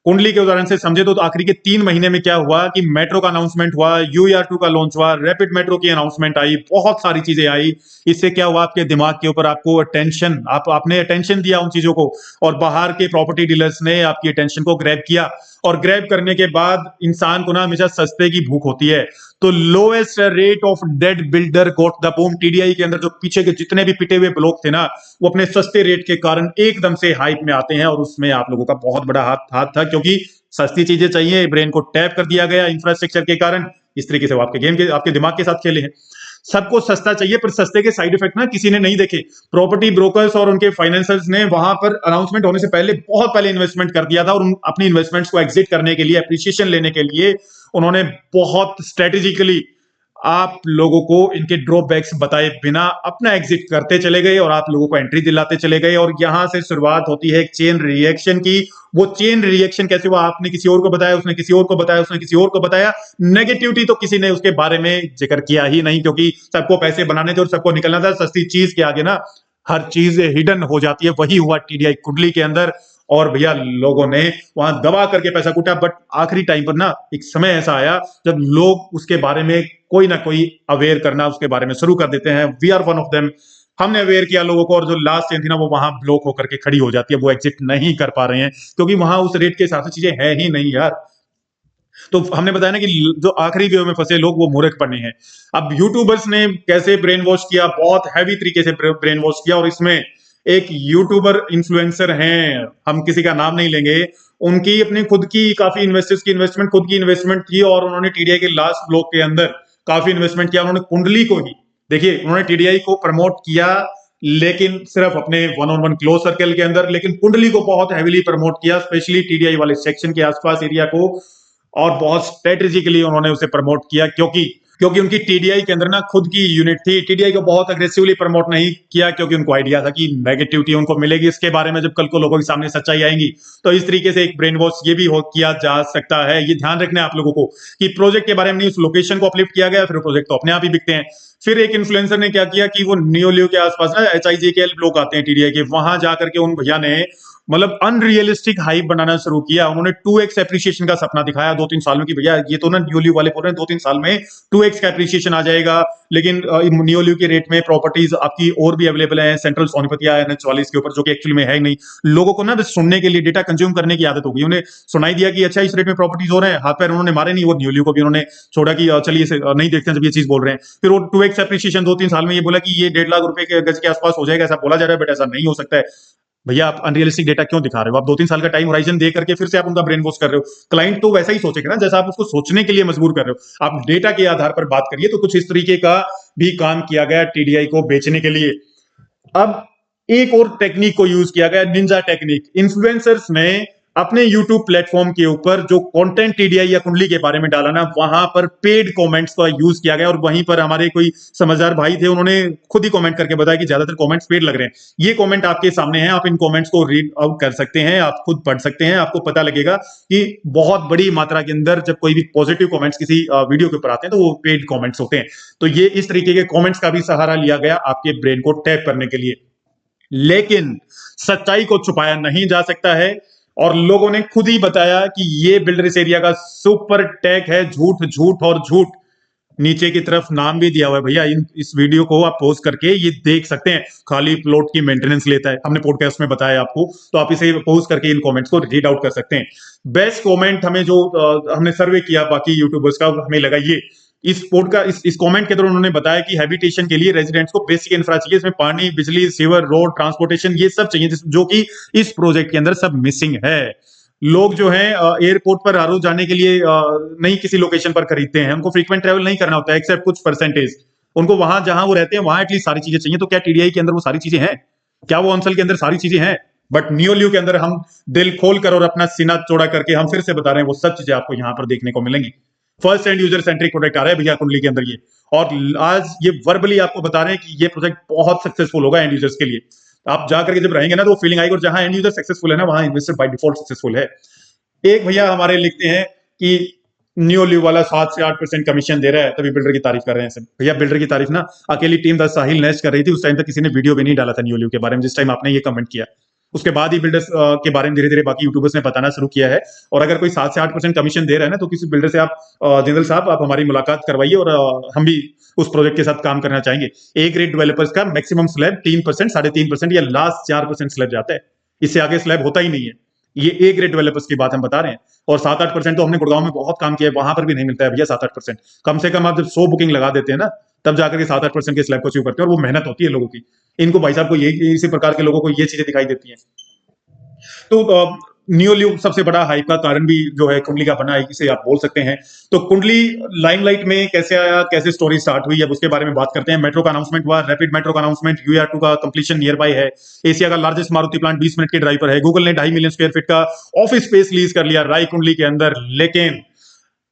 कुंडली के उदाहरण से समझे तो आखिरी के 3 महीने में क्या हुआ कि मेट्रो का अनाउंसमेंट हुआ, यूआर2 का लॉन्च हुआ, रैपिड मेट्रो की अनाउंसमेंट आई, बहुत सारी चीजें आई। इससे क्या हुआ, आपके दिमाग के ऊपर आपको अटेंशन, आपने अटेंशन दिया उन चीजों को, और बाहर के प्रॉपर्टी डीलर्स ने आपकी अटेंशन को ग्रैब किया। और ग्रैब करने के बाद इंसान को ना हमेशा सस्ते की भूख होती है। तो lowest rate of dead builder goat the boom. TDI के अंदर जो पीछे के जितने भी पिटे हुए ब्लॉक थे ना, वो अपने सस्ते रेट के कारण एकदम से हाइप में आते हैं, और उसमें आप लोगों का बहुत बड़ा हाथ था, क्योंकि सस्ती चीजें चाहिए, ब्रेन को टैप कर दिया गया इंफ्रास्ट्रक्चर के कारण। इस तरीके से वो आपके गेम के, आपके दिमाग के साथ खेले हैं। सबको सस्ता चाहिए, पर सस्ते के साइड इफेक्ट ना किसी ने नहीं देखे। प्रॉपर्टी ब्रोकर्स और उनके फाइनेंसर्स ने वहां पर अनाउंसमेंट होने से पहले बहुत पहले इन्वेस्टमेंट कर दिया था, और अपनी इन्वेस्टमेंट्स को एग्जिट करने के लिए, एप्रिसिएशन लेने के लिए उन्होंने बहुत स्ट्रेटेजिकली आप लोगों को इनके ड्रॉबैक्स बताए बिना अपना एग्जिट करते चले गए, और आप लोगों को एंट्री दिलाते चले गए। और यहां से शुरुआत होती है एक चेन रिएक्शन की। वो चेन रिएक्शन कैसे हुआ, आपने किसी और को बताया, उसने किसी और को बताया, उसने किसी और को बताया। नेगेटिविटी तो किसी ने उसके बारे में जिक्र किया ही नहीं, क्योंकि सबको पैसे बनाने थे और सबको निकलना था। सस्ती चीज के आगे ना हर चीज हिडन हो जाती है। वही हुआ टीडीआई कुंडली के अंदर, और भैया लोगों ने वहां दबा करके पैसा कूटा। बट आखिरी टाइम पर ना एक समय ऐसा आया जब लोग उसके बारे में कोई ना कोई अवेयर करना उसके बारे में शुरू कर देते हैं। We are one of them. हमने अवेयर किया लोगों को, और जो लास्ट चेन थी ना, वो वहां ब्लॉक होकर के खड़ी हो जाती है। वो एग्जिट नहीं कर पा रहे हैं, क्योंकि वहां उस रेट के हिसाब से चीजें है ही नहीं यार। तो हमने बताया ना कि जो आखिरी वेव में फंसे लोग वो मूर्ख बने हैं। अब यूट्यूबर्स ने कैसे ब्रेन वॉश किया, बहुत हैवी तरीके से ब्रेन वॉश किया। और इसमें एक यूट्यूबर इन्फ्लुएंसर हैं, हम किसी का नाम नहीं लेंगे, उनकी अपनी खुद की काफी इन्वेस्टर्स की इन्वेस्टमेंट, खुद की इन्वेस्टमेंट थी, और उन्होंने टीडीआई के लास्ट ब्लॉक के अंदर काफी इन्वेस्टमेंट किया। उन्होंने कुंडली को ही, देखिए, उन्होंने टीडीआई को प्रमोट किया, लेकिन सिर्फ अपने one on one clause circle के अंदर, लेकिन कुंडली को बहुत हैवीली प्रमोट किया, स्पेशली टीडीआई वाले सेक्शन के आसपास एरिया को। और बहुत स्ट्रेटेजिकली उन्होंने उसे प्रमोट किया, क्योंकि क्योंकि उनकी टीडीआई के अंदर ना खुद की यूनिट थी। टीडीआई को बहुत अग्रेसिवली प्रमोट नहीं किया, क्योंकि उनको आइडिया था कि नेगेटिविटी उनको मिलेगी इसके बारे में, जब कल को लोगों के सामने सच्चाई आएंगी। तो इस तरीके से एक ब्रेन वॉश ये भी किया जा सकता है। ये ध्यान रखना है आप लोगों को कि प्रोजेक्ट के बारे में नहीं, उस लोकेशन को अपलिफ्ट किया गया, फिर प्रोजेक्ट तो अपने आप ही बिकते हैं। फिर एक इन्फ्लुएंसर ने क्या किया कि वो न्यूलियो के आसपास ना HIJKL लोग आते हैं टीडीआई के, वहां जाकर के उन भैया ने मतलब अनरियलिस्टिक हाइप बनाना शुरू किया। उन्होंने 2x एप्रिसिएशन का सपना दिखाया 2-3 साल में, कि भैया ये तो ना न्यूलियो वाले बोल रहे हैं 2-3 साल में 2x का एप्रिसिएशन आ जाएगा। लेकिन न्यूलियो के रेट में प्रॉपर्टीज आपकी और भी अवेलेबल है, सेंट्रल सोनीपत या NH 44 के ऊपर, जो कि एक्चुअली में है ही नहीं। लोगों को ना बस सुनने के लिए, डेटा कंज्यूम करने की आदत हो गई। उन्हें सुनाई दिया कि अच्छा इस रेट में प्रॉपर्टीज हो रहे हैं, हाथ पैर उन्होंने मारे नहीं। वो न्यूलियो को भी उन्होंने छोड़ा कि चलिए इसे नहीं देखते हैं जब ये चीज बोल रहे हैं। फिर वो 2x एप्रिसिएशन 2-3 साल में ये बोला कि ये 1.5 लाख रुपए के गज के आसपास हो जाएगा, ऐसा बोला जा रहा है, बट ऐसा नहीं हो सकता है। भैया आप अनरियलिस्टिक डेटा क्यों दिखा रहे हो? आप 2-3 साल का टाइम होराइजन दे करके फिर से आप उनका ब्रेन वॉश कर रहे हो। क्लाइंट तो वैसा ही सोचेगा ना जैसा आप उसको सोचने के लिए मजबूर कर रहे हो। आप डेटा के आधार पर बात करिए। तो कुछ इस तरीके का भी काम किया गया टीडीआई को बेचने के लिए। अब एक और टेक्निक को यूज किया गया, निंजा टेक्निक। इन्फ्लुएंसर्स ने अपने यूट्यूब प्लेटफॉर्म के ऊपर जो कंटेंट टीडीआई या कुंडली के बारे में डाला ना, वहां पर पेड कमेंट्स का यूज किया गया। और वहीं पर हमारे कोई समझदार भाई थे, उन्होंने खुद ही कमेंट करके बताया कि ज्यादातर कमेंट्स पेड लग रहे हैं। ये कमेंट आपके सामने हैं, आप इन कमेंट्स को रीड आउट कर सकते हैं, आप खुद पढ़ सकते हैं। आपको पता लगेगा कि बहुत बड़ी मात्रा के अंदर जब कोई भी पॉजिटिव कमेंट्स किसी वीडियो के ऊपर आते हैं तो वो पेड कमेंट्स होते हैं। तो ये इस तरीके के कमेंट्स का भी सहारा लिया गया आपके ब्रेन को टैप करने के लिए। लेकिन सच्चाई को छुपाया नहीं जा सकता है और लोगों ने खुद ही बताया कि ये बिल्डर इस एरिया का सुपर टैग है। झूठ झूठ और झूठ। नीचे की तरफ नाम भी दिया हुआ है भैया। इस वीडियो को आप पोस्ट करके ये देख सकते हैं। खाली प्लॉट की मेंटेनेंस लेता है, हमने पॉडकास्ट में बताया आपको, तो आप इसे पोस्ट करके इन कमेंट्स को रीड आउट कर सकते हैं। बेस्ट कमेंट हमें जो हमने सर्वे किया बाकी यूट्यूबर्स का, हमें लगा ये इस पोर्ट का इस कमेंट के दौरान उन्होंने बताया कि हैबिटेशन के लिए रेजिडेंट्स को बेसिक इंफ्रा चाहिए। इसमें पानी, बिजली, सीवर, रोड, ट्रांसपोर्टेशन ये सब चाहिए, जो कि इस प्रोजेक्ट के अंदर सब मिसिंग है। लोग जो हैं एयरपोर्ट पर हर रोज जाने के लिए नहीं किसी लोकेशन पर खरीदते हैं, उनको फ्रीक्वेंट ट्रैवल नहीं करना होता है एक्सेप्ट कुछ परसेंटेज। उनको वहां जहां वो रहते हैं वहां एटलीस्ट सारी चीजें चाहिए। तो क्या टीडीआई के अंदर वो सारी चीजें हैं? क्या वो अंसल के अंदर सारी चीजें हैं? बट नियोलियो के अंदर हम दिल खोल कर और अपना सीना चौड़ा करके हम फिर से बता रहे हैं, वो सब चीजें आपको यहाँ पर देखने को मिलेंगी। First end user centric project आ रहा है भैया कुंडली के अंदर ये, और आज ये वर्बली आपको बता रहे हैं कि ये प्रोजेक्ट बहुत सक्सेसफुल होगा एंड यूजर्स के लिए। आप जाकर के जब रहेंगे ना तो वो फीलिंग आएगी, और जहां एंड यूजर सक्सेसफुल है ना वहां इन्वेस्टर बाय डिफॉल्ट सक्सेसफुल है। एक भैया हमारे लिखते हैं कि न्यू वाला 7 से 8% कमीशन दे रहा है, तभी बिल्डर की तारीफ कर रहे हैं सब। भैया बिल्डर की तारीफ ना अकेली टीम द साहिल नेस्ट कर रही थी। उस टाइम तक किसी ने वीडियो भी नहीं डाला था न्यू के बारे में, जिस टाइम आपने ये कमेंट किया। उसके बाद ही बिल्डर्स के बारे में धीरे धीरे बाकी यूट्यूबर्स ने बताना शुरू किया है। और अगर कोई 7 से 8% कमीशन दे रहा है ना, तो किसी बिल्डर से आप जनरल साहब आप हमारी मुलाकात करवाइए, और हम भी उस प्रोजेक्ट के साथ काम करना चाहेंगे। ए ग्रेड डेवलपर्स का मैक्सिमम स्लैब 3%, 3.5% या लास्ट 4% स्लैब जाता है। इससे आगे स्लैब होता ही नहीं है। ये ए ग्रेड डेवलपर्स की बात हम बता रहे हैं। और 7-8% तो हमने गुड़गांव में बहुत काम किया है, वहां पर भी नहीं मिलता है भैया 7-8%। कम से कम आप जब 100 बुकिंग लगा देते हैं ना, तब जाकर के 7-8% के स्लैब को अचीव करते हैं। और वो मेहनत होती है लोगों की। इनको भाई साहब को ये इसी प्रकार के लोगों को ये चीजें दिखाई देती हैं। तो न्यू सबसे बड़ा हाइप का कारण भी जो है कुंडली का बना है, इसे आप बोल सकते हैं। तो कुंडली लाइमलाइट में कैसे आया, कैसे स्टोरी स्टार्ट हुई, अब उसके बारे में बात करते हैं। मेट्रो का अनाउंसमेंट हुआ, रैपिड मेट्रो का अनाउंसमेंट, यूआर2 का कंप्लीशन नियर बाय है। एशिया का लार्जेस्ट मारुति प्लांट 20 मिनट के ड्राइव पर है। गूगल ने 2.5 मिलियन स्क्वायर फीट का ऑफिस स्पेस लीज कर लिया राय कुंडली के अंदर। लेकिन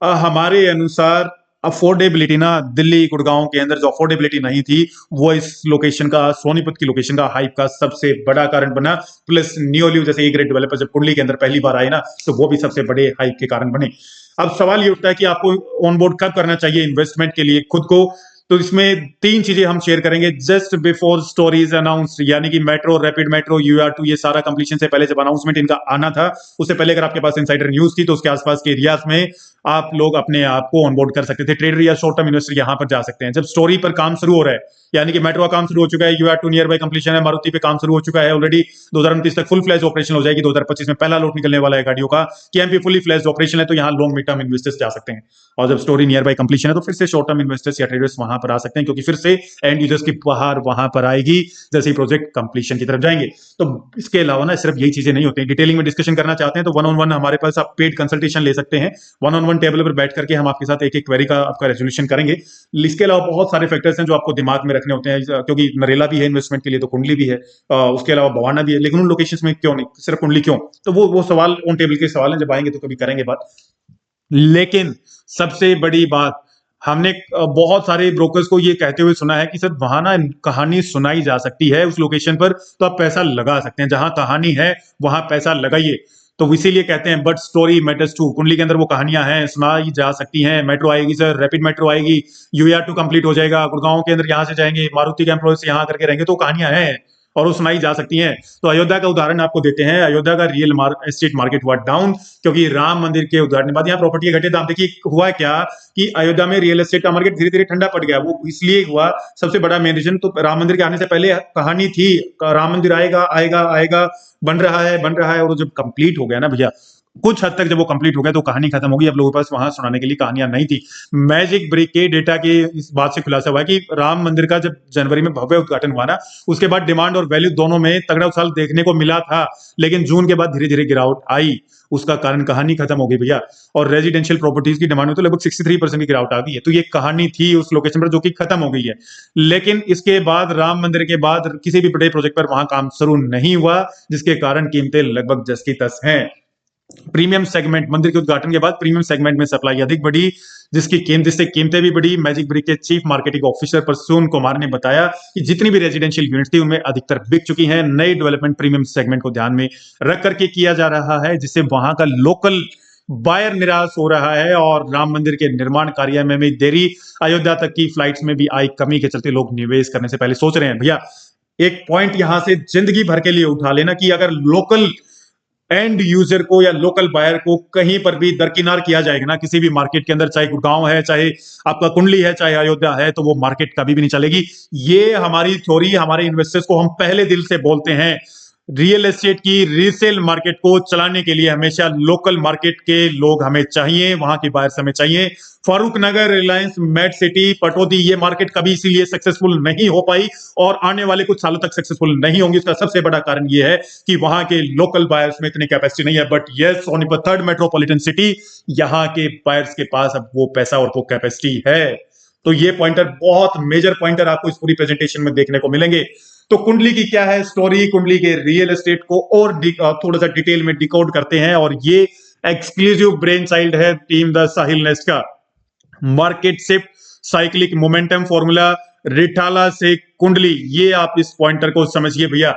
हमारे अनुसार अफोर्डेबिलिटी ना, दिल्ली गुड़गांव के अंदर जो अफोर्डेबिलिटी नहीं थी, वो इस लोकेशन का, सोनीपत की लोकेशन का हाइप का सबसे बड़ा कारण बना। प्लस न्यूलियो जैसे ए ग्रेड डेवलपर जब कुंडली के अंदर पहली बार आए ना, तो वो भी सबसे बड़े हाइप के कारण बने। अब सवाल ये उठता है कि आपको ऑनबोर्ड कब करना चाहिए इन्वेस्टमेंट के लिए खुद को। तो इसमें 3 चीजें हम शेयर करेंगे जस्ट बिफोर स्टोरीज अनाउंस्ड, यानी कि मेट्रो, रैपिड मेट्रो, यूआर2, ये सारा कंप्लीशन से पहले जब अनाउंसमेंट इनका आना था, उससे पहले अगर आपके पास इनसाइडर न्यूज थी तो उसके आसपास के एरियाज में आप लोग अपने आप को ऑनबोर्ड कर सकते थे। ट्रेडर या शॉर्ट टर्म इन्वेस्टर यहां पर जा सकते हैं। जब स्टोरी पर काम शुरू हो रहा है, यानी कि मेट्रो का काम शुरू हो चुका है, यूआर2 नियर बाय कंप्लीशन है, मारुति पे काम शुरू हो चुका है ऑलरेडी, 2029 तक फुल फ्लैश ऑपरेशन हो जाएगी, 2025 में पहला लोट निकलने वाला है गाड़ियों का। केएमपी फुली फ्लैश ऑपरेशन है, तो यहां लॉन्ग मिड टर्म इन्वेस्टर्स जा सकते हैं। और जब स्टोरी नियर बाय कंप्लीशन है तो फिर से शॉर्ट टर्म इन्वेस्टर्स या ट्रेडर्स वहां पर आ सकते हैं, क्योंकि फिर से एंड यूजर्स की बहार वहां पर आएगी जैसे ही प्रोजेक्ट कंप्लीशन की तरफ जाएंगे। तो इसके अलावा ना सिर्फ यही चीजें नहीं होती, डिटेलिंग में डिस्कशन करना चाहते हैं तो 1-on-1 हमारे पास आप पेड कंसल्टेशन ले सकते हैं। 1-on-1 टेबल पर बैठ करके हम आपके साथ एक एक क्वेरी का आपका रेजोल्यूशन करेंगे। इसके अलावा बहुत सारे फैक्टर्स हैं जो आपको दिमाग में रखने होते हैं, क्योंकि नरेला भी है इन्वेस्टमेंट के लिए, तो कुंडली भी है, उसके अलावा बवाना भी है। लेकिन उन लोकेशंस में क्यों नहीं, सिर्फ कुंडली क्यों? तो वो सवाल ऑन टेबल के सवाल हैं, जब आएंगे तो कभी करेंगे बात। लेकिन सबसे बड़ी बात, हमने बहुत सारे ब्रोकर्स को ये कहते हुए सुना है कि सर वहां ना कहानी सुनाई जा सकती है उस लोकेशन पर, तो आप पैसा लगा सकते हैं। जहां कहानी है वहां पैसा लगाइए। तो इसीलिए कहते हैं बट स्टोरी मैटर्स टू। कुंडली के अंदर वो कहानियां हैं, सुनाई जा सकती हैं। मेट्रो आएगी सर, रैपिड मेट्रो आएगी, यूआर2 कंप्लीट हो जाएगा, गुड़गांव के अंदर यहां से जाएंगे, मारुति के एम्प्लॉय से यहां करके रहेंगे, तो कहानियां हैं और वो सुनाई जा सकती हैं। तो अयोध्या का उदाहरण आपको देते हैं। अयोध्या का रियल एस्टेट मार्केट हुआ डाउन, क्योंकि राम मंदिर के उदाहरण के बाद यहाँ प्रॉपर्टी के घटे दाम। देखिए हुआ क्या कि अयोध्या में रियल एस्टेट का मार्केट धीरे धीरे ठंडा पड़ गया। वो इसलिए हुआ, सबसे बड़ा मेन रीजन तो राम मंदिर के आने से पहले कहानी थी, राम मंदिर आएगा आएगा आएगा, बन रहा है, और जब कंप्लीट हो गया ना भैया, कुछ हद तक जब वो कंप्लीट हो गया तो कहानी खत्म हो गई। अब लोगों के पास वहां सुनाने के लिए कहानियां नहीं थी। मैजिक ब्रिक के डेटा के इस बात से खुलासा हुआ कि राम मंदिर का जब जनवरी में भव्य उद्घाटन हुआ ना, उसके बाद डिमांड और वैल्यू दोनों में तगड़ा उछाल देखने को मिला था। लेकिन जून के बाद धीरे धीरे गिरावट आई, उसका कारण कहानी खत्म हो गई भैया। और रेजिडेंशियल प्रॉपर्टीज की डिमांड में तो लगभग 63% की गिरावट आ गई है। तो ये कहानी थी उस लोकेशन पर जो कि खत्म हो गई है। लेकिन इसके बाद राम मंदिर के बाद किसी भी बड़े प्रोजेक्ट पर वहां काम शुरू नहीं हुआ, जिसके कारण कीमतें लगभग जस की तस हैं। प्रीमियम सेगमेंट, मंदिर के उद्घाटन के बाद प्रीमियम सेगमेंट में सप्लाई अधिक बढ़ी, जिससे कीमतें भी बढ़ी। मैजिक ब्रिक के chief marketing officer Prasoon Kumar ने बताया कि जितनी भी रेजिडेंशियल यूनिट थी उनमें अधिकतर बिक चुकी हैं। नई डेवलपमेंट प्रीमियम सेगमेंट को ध्यान में रख करके किया जा रहा है, जिससे वहां का लोकल बायर निराश हो रहा है। और राम मंदिर के निर्माण कार्य में भी देरी, अयोध्या तक की फ्लाइट्स में भी आई कमी के चलते लोग निवेश करने से पहले सोच रहे हैं। भैया एक पॉइंट यहां से जिंदगी भर के लिए उठा लेना कि अगर लोकल एंड यूजर को या लोकल बायर को कहीं पर भी दरकिनार किया जाएगा ना, किसी भी मार्केट के अंदर, चाहे गुड़गांव है, चाहे आपका कुंडली है, चाहे अयोध्या है, तो वो मार्केट कभी भी नहीं चलेगी। ये हमारी थ्योरी, हमारे इन्वेस्टर्स को हम पहले दिल से बोलते हैं। रियल एस्टेट की रीसेल मार्केट को चलाने के लिए हमेशा लोकल मार्केट के लोग हमें चाहिए, वहां के बायर्स हमें चाहिए। फारूक नगर, रिलायंस, मेट सिटी, पटौदी, ये मार्केट कभी इसीलिए सक्सेसफुल नहीं हो पाई और आने वाले कुछ सालों तक सक्सेसफुल नहीं होंगी। इसका सबसे बड़ा कारण यह है कि वहां के लोकल बायर्स में इतनी कैपेसिटी नहीं है। But yes, Sonipat third metropolitan city, यहाँ के बायर्स के पास अब वो पैसा और वो कैपेसिटी है। तो ये पॉइंटर, बहुत मेजर पॉइंटर आपको इस पूरी प्रेजेंटेशन में देखने को मिलेंगे। तो कुंडली की क्या है स्टोरी, कुंडली के रियल एस्टेट को और थोड़ा सा डिटेल में डिकोड करते हैं। और ये एक्सक्लूसिव ब्रेन चाइल्ड है टीम द साहिल नेस्ट का। Market shift, cyclic momentum formula, Rithala से कुंडली, ये आप इस पॉइंटर को समझिए भैया।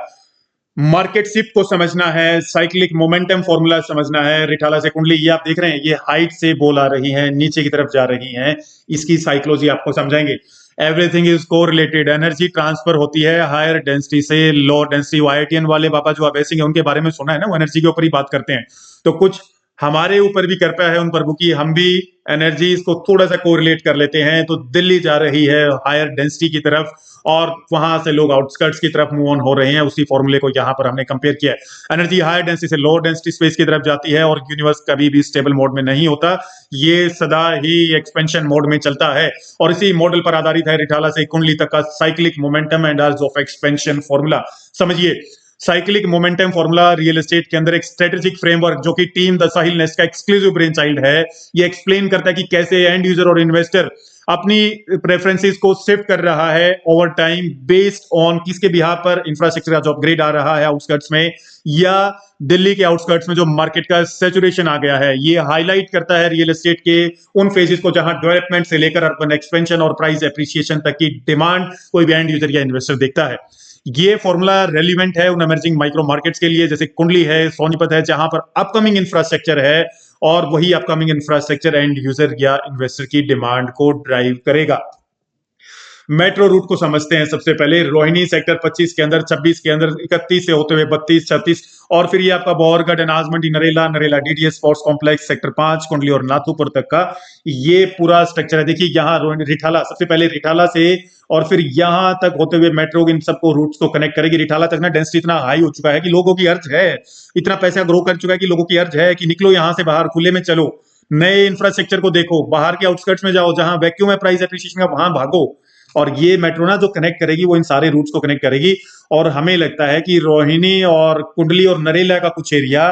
मार्केट शिफ्ट को समझना है, साइक्लिक मोमेंटम फॉर्मूला समझना है, रिठाला से कुंडली, ये आप देख रहे हैं, ये हाइट से बोल आ रही है, नीचे की तरफ जा रही है, इसकी साइकोलॉजी आपको समझाएंगे। Everything is correlated, energy transfer होती है हायर डेंसिटी से लो डेंसिटी। वाईआईटीएन वाले बाबा जो अबेसिंग है, उनके बारे में सुना है ना, वो एनर्जी के ऊपर ही बात करते हैं। तो कुछ हमारे ऊपर भी कृपया है उन प्रभु की, हम भी एनर्जी को थोड़ा सा कोरिलेट कर लेते हैं। तो दिल्ली जा रही है हायर डेंसिटी की तरफ और वहां से लोग आउटस्कर्ट्स की तरफ मूव ऑन हो रहे हैं। उसी फॉर्मूले को यहां पर हमने कंपेयर किया है। एनर्जी हायर डेंसिटी से लो डेंसिटी स्पेस की तरफ जाती है और यूनिवर्स कभी भी स्टेबल मोड में नहीं होता, ये सदा ही एक्सपेंशन मोड में चलता है। और इसी मॉडल पर आधारित है रिठाला से कुंडली तक का cyclic momentum and urge of expansion formula. समझिए, cyclic momentum formula real estate के अंदर एक स्ट्रेटेजिक फ्रेमवर्क, जो कि टीम द साहिल नेस्ट का एक्सक्लूसिव ब्रेन चाइल्ड है, ये एक्सप्लेन करता है कि कैसे एंड यूजर और इन्वेस्टर अपनी प्रेफरेंसेस को शिफ्ट कर रहा है ओवर टाइम बेस्ड ऑन किसके बिहार पर इंफ्रास्ट्रक्चर का जो अपग्रेड आ रहा है आउटस्कर्ट्स में, या दिल्ली के आउटस्कर्ट्स में जो मार्केट का सैचुरेशन आ गया है। ये हाईलाइट करता है रियल एस्टेट के उन फेजेस को जहां डेवलपमेंट से लेकर अर्बन एक्सपेंशन और प्राइस एप्रिसिएशन तक की डिमांड कोई भी एंड यूजर या इन्वेस्टर देखता है। ये फॉर्मूला रेलिवेंट है उन इमर्जिंग माइक्रो मार्केट्स के लिए, जैसे कुंडली है, सोनीपत है, जहां पर अपकमिंग इंफ्रास्ट्रक्चर है और वही अपकमिंग इंफ्रास्ट्रक्चर एंड यूजर या इन्वेस्टर की डिमांड को ड्राइव करेगा। मेट्रो रूट को समझते हैं सबसे पहले। रोहिणी सेक्टर 25 के अंदर, 26 के अंदर, 31 से होते हुए 32, 36 और फिर ये आपका Borgarh, Anajmandi, Narela, Narela DDS sports complex, sector 5 Kundli और नाथुपुर तक का ये पूरा स्ट्रक्चर है। देखिए यहाँ रिठाला, सबसे पहले रिठाला से और फिर यहां तक होते हुए मेट्रो इन सबको रूट्स को कनेक्ट करेगी। रिठाला तक ना डेंसिटी इतना हाई हो चुका है कि लोगों की अर्ज है, इतना पैसा ग्रो कर चुका है कि लोगों की अर्ज है कि निकलो यहां से बाहर, खुले में चलो, नए इंफ्रास्ट्रक्चर को देखो, बाहर के आउटस्कर्ट्स में जाओ, जहां वैक्यूम है प्राइस एप्रिसिएशन का, वहां भागो। और ये मेट्रो ना जो कनेक्ट करेगी वो इन सारे रूट्स को कनेक्ट करेगी। और हमें लगता है कि रोहिणी और कुंडली और नरेला का कुछ एरिया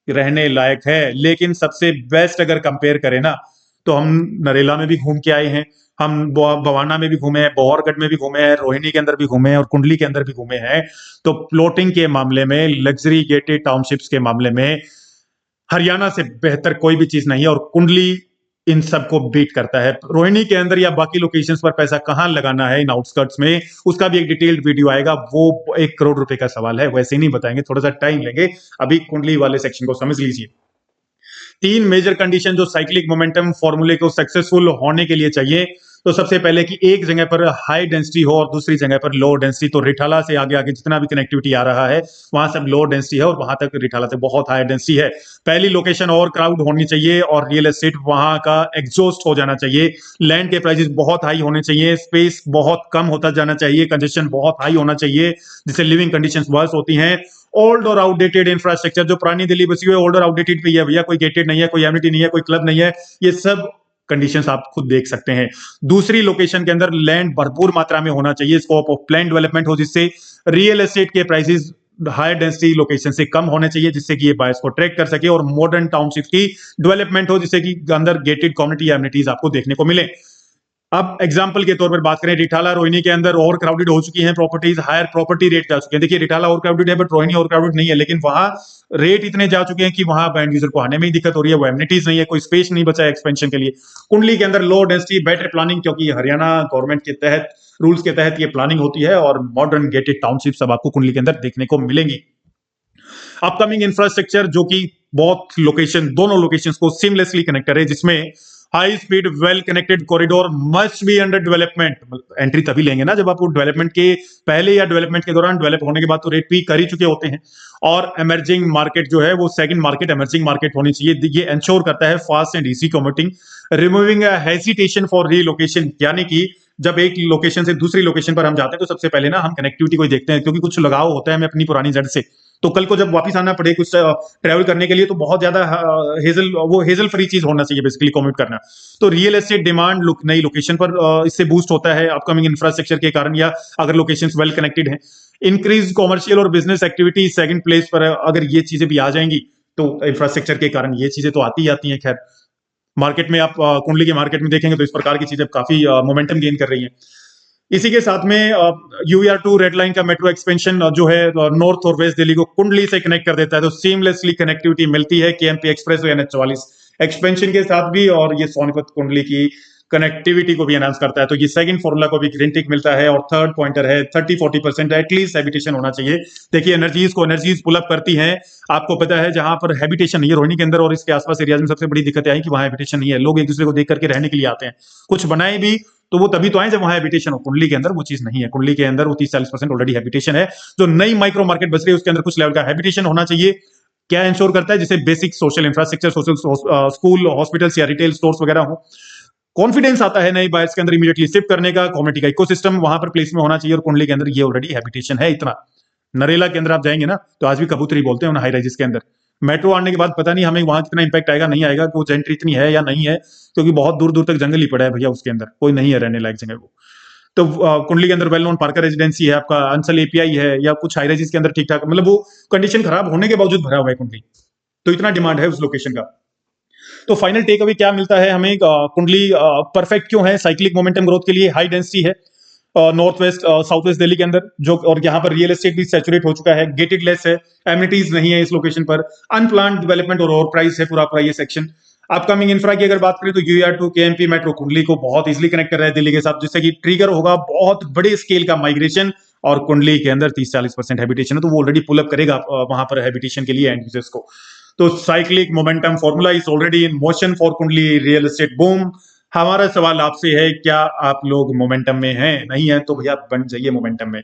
रहने लायक है, लेकिन सबसे बेस्ट अगर कंपेयर करें ना, तो हम नरेला में भी घूम के आए हैं, हम बवाना में भी घूमे हैं, बौरगढ़ में भी घूमे हैं, रोहिणी के अंदर भी घूमे हैं और कुंडली के अंदर भी घूमे हैं। तो प्लॉटिंग के मामले में, लग्जरी गेटेड टाउनशिप्स के मामले में हरियाणा से बेहतर कोई भी चीज नहीं है और कुंडली इन सबको बीट करता है। रोहिणी के अंदर या बाकी लोकेशंस पर पैसा कहां लगाना है इन आउटस्कर्ट्स में, उसका भी एक डिटेल्ड वीडियो आएगा, वो 1 करोड़ रुपए का सवाल है, वैसे ही नहीं बताएंगे, थोड़ा सा टाइम लेंगे। अभी कुंडली वाले सेक्शन को समझ लीजिए। 3 मेजर कंडीशन जो साइक्लिक मोमेंटम फॉर्मूले को सक्सेसफुल होने के लिए चाहिए, तो सबसे पहले कि एक जगह पर हाई डेंसिटी हो और दूसरी जगह पर लो डेंसिटी। तो रिठाला से आगे आगे जितना भी कनेक्टिविटी आ रहा है वहां सब लो डेंसिटी है और वहां तक रिठाला से बहुत हाई डेंसिटी है। पहली लोकेशन और क्राउड होनी चाहिए और रियल एस्टेट वहां का एग्जॉस्ट हो जाना चाहिए। लैंड के प्राइसेस बहुत हाई होने चाहिए, स्पेस बहुत कम होता जाना चाहिए, कंजेशन बहुत हाई होना चाहिए, जिससे लिविंग कंडीशंस वर्स होती हैं। ओल्ड और आउटडेटेड इंफ्रास्ट्रक्चर, जो पुरानी दिल्ली बसी हुई है ओल्ड और आउटडेटेड पे है भैया, कोई गेटेड नहीं है, कोई एमिनिटी नहीं है, कोई क्लब नहीं है, ये सब कंडीशंस आप खुद देख सकते हैं। दूसरी लोकेशन के अंदर लैंड भरपूर मात्रा में होना चाहिए, स्कोप ऑफ प्लान डेवलपमेंट हो, जिससे रियल एस्टेट के प्राइसेस हायर डेंसिटी लोकेशन से कम होने चाहिए, जिससे कि ये बायर्स को ट्रैक कर सके, और मॉडर्न टाउनशिप की डेवलपमेंट हो, जिससे कि अंदर गेटेड कम्युनिटी एमिनिटीज आपको देखने को मिले। अब एग्जाम्पल के तौर पर बात करें, रिठाला रोहिणी के अंदर ओवर क्राउडेड हो चुकी हैं प्रॉपर्टीज, हायर प्रॉपर्टी रेट जा चुके हैं। देखिए रिठाला ओवर क्राउडेड है बट रोहिणी ओवर क्राउडेड नहीं है, लेकिन वहां रेट इतने जा चुके हैं कि वहां एंड यूजर को आने में ही दिक्कत हो रही है, वो एमिनिटीज नहीं है, कोई स्पेस नहीं बचा है एक्सपेंशन के लिए। कुंडली के अंदर लो डेंसिटी, बेटर प्लानिंग, क्योंकि हरियाणा गवर्नमेंट के तहत, रूल्स के तहत ये प्लानिंग होती है, और मॉडर्न गेटेड टाउनशिप सब आपको कुंडली के अंदर देखने को मिलेंगी। अपकमिंग इंफ्रास्ट्रक्चर जो कि बहुत लोकेशन, दोनों लोकेशंस को सीमलेसली कनेक्ट करे, जिसमें high speed well connected corridor must be under development. Entry तभी लेंगे ना जब आप डेवलपमेंट के पहले या डेवलपमेंट के दौरान, डेवलप होने के बाद तो रेट पे कर ही चुके होते हैं। और इमर्जिंग मार्केट जो है वो सेकंड मार्केट इमर्जिंग मार्केट होनी चाहिए। ये इंश्योर करता है fast and easy commuting, removing hesitation for relocation, यानी कि जब एक लोकेशन से दूसरी लोकेशन पर हम जाते हैं तो सबसे पहले ना हम कनेक्टिविटी को ही देखते हैं, क्योंकि कुछ लगाव होता है हमें अपनी पुरानी जड़ से। तो कल को जब वापस आना पड़े कुछ ट्रैवल करने के लिए, तो बहुत ज्यादा हेजल फ्री चीज होना चाहिए बेसिकली कम्यूट करना। तो रियल एस्टेट डिमांड नई लोकेशन पर इससे बूस्ट होता है अपकमिंग इंफ्रास्ट्रक्चर के कारण, या अगर लोकेशंस वेल कनेक्टेड हैं। इंक्रीज कॉमर्शियल और बिजनेस एक्टिविटी सेकंड प्लेस पर है। अगर ये चीजें भी आ जाएंगी तो इंफ्रास्ट्रक्चर के कारण ये चीजें तो आती ही आती हैं। खैर, मार्केट में आप कुंडली के मार्केट में देखेंगे तो इस प्रकार की चीजें काफी मोमेंटम गेन कर रही हैं। इसी के साथ में यूआर2 रेड लाइन का मेट्रो एक्सपेंशन जो है नॉर्थ और वेस्ट दिल्ली को कुंडली से कनेक्ट कर देता है, तो सीमलेसली कनेक्टिविटी मिलती है KMP express way NH 44 expansion के साथ भी, और ये सोनीपत कुंडली की कनेक्टिविटी को भी एनहांस करता है। तो ये सेकंड फॉर्मूला को भी ग्रीन टिक मिलता है। और थर्ड पॉइंटर है 30-40% एटलीस्ट हैबिटेशन होना चाहिए। देखिए एनर्जीज पुल अप करती हैं। आपको पता है जहां पर हैबिटेशन नहीं है रोहिणी के अंदर और इसके आसपास एरियाज में, सबसे बड़ी दिक्कत है कि वहां हैबिटेशन नहीं है। लोग एक दूसरे को देख करके रहने के लिए आते हैं, कुछ बनाए भी तो वो तभी तो आए जब वहां हैबिटेशन हो। कुंडली के अंदर वो चीज नहीं है। कुंडली के अंदर वो 30-40% ऑलरेडी हैबिटेशन है। जो नई माइक्रो मार्केट बच रही है उसके अंदर कुछ लेवल का हैबिटेशन होना चाहिए। क्या इंश्योर करता है? जैसे basic social infrastructure, social school, hospitals या रिटेल स्टोर्स वगैरह हो। कॉन्फिडेंस आता है नई बायर्स के अंदर इमीडिएटली शिफ्ट करने का। कम्युनिटी का इकोसिस्टम वहां पर प्लेस में होना चाहिए, और कुंडली के अंदर ये ऑलरेडी हैबिटेशन है इतना। नरेला के अंदर आप जाएंगे ना तो आज भी कबूतरी बोलते हैं उन हाई राइजेस के अंदर। मेट्रो आने के बाद पता नहीं हमें वहां कितना इंपैक्ट आएगा, नहीं आएगा, वो एंट्री इतनी है या नहीं है, क्योंकि बहुत दूर दूर तक जंगल ही पड़ा है भैया, उसके अंदर कोई नहीं है रहने लायक जगह वो। तो कुंडली के अंदर वेल नोन पार्कर रेजिडेंसी है, आपका अंसल एपीआई है, या कुछ हाई राइजेस के अंदर ठीक ठाक, मतलब वो कंडीशन खराब होने के बावजूद भरा हुआ है कुंडली। तो इतना डिमांड है उस लोकेशन का। तो फाइनल टेक अवे क्या मिलता है हमें? कुंडली परफेक्ट क्यों है साइक्लिक मोमेंटम ग्रोथ के लिए? हाई डेंसिटी है north west south west Delhi के अंदर, जो और यहाँ पर रियल एस्टेट भी सैचुरेट हो चुका है, गेटेड लेस है, एमिनिटीज नहीं है इस लोकेशन पर, अनप्लान्ड डेवलपमेंट और ओवर प्राइस है पूरा ये सेक्शन। अपकमिंग इंफ्रा की अगर बात करें तो यूआर2 केएमपी मेट्रो कुंडली को बहुत इजीली कनेक्ट कर रहा है दिल्ली के साथ, जिससे कि ट्रिगर होगा बहुत बड़े स्केल का माइग्रेशन। और कुंडली के अंदर 30-40% हैबिटेशन है, तो वो ऑलरेडी पुल अप करेगा वहां पर हैबिटेशन के लिए एंड यूजर्स को। तो cyclic momentum formula is already in motion for कुंडली रियल एस्टेट बूम। हमारा सवाल आपसे है, क्या आप लोग मोमेंटम में हैं? नहीं है तो भैया बन जाइए मोमेंटम में।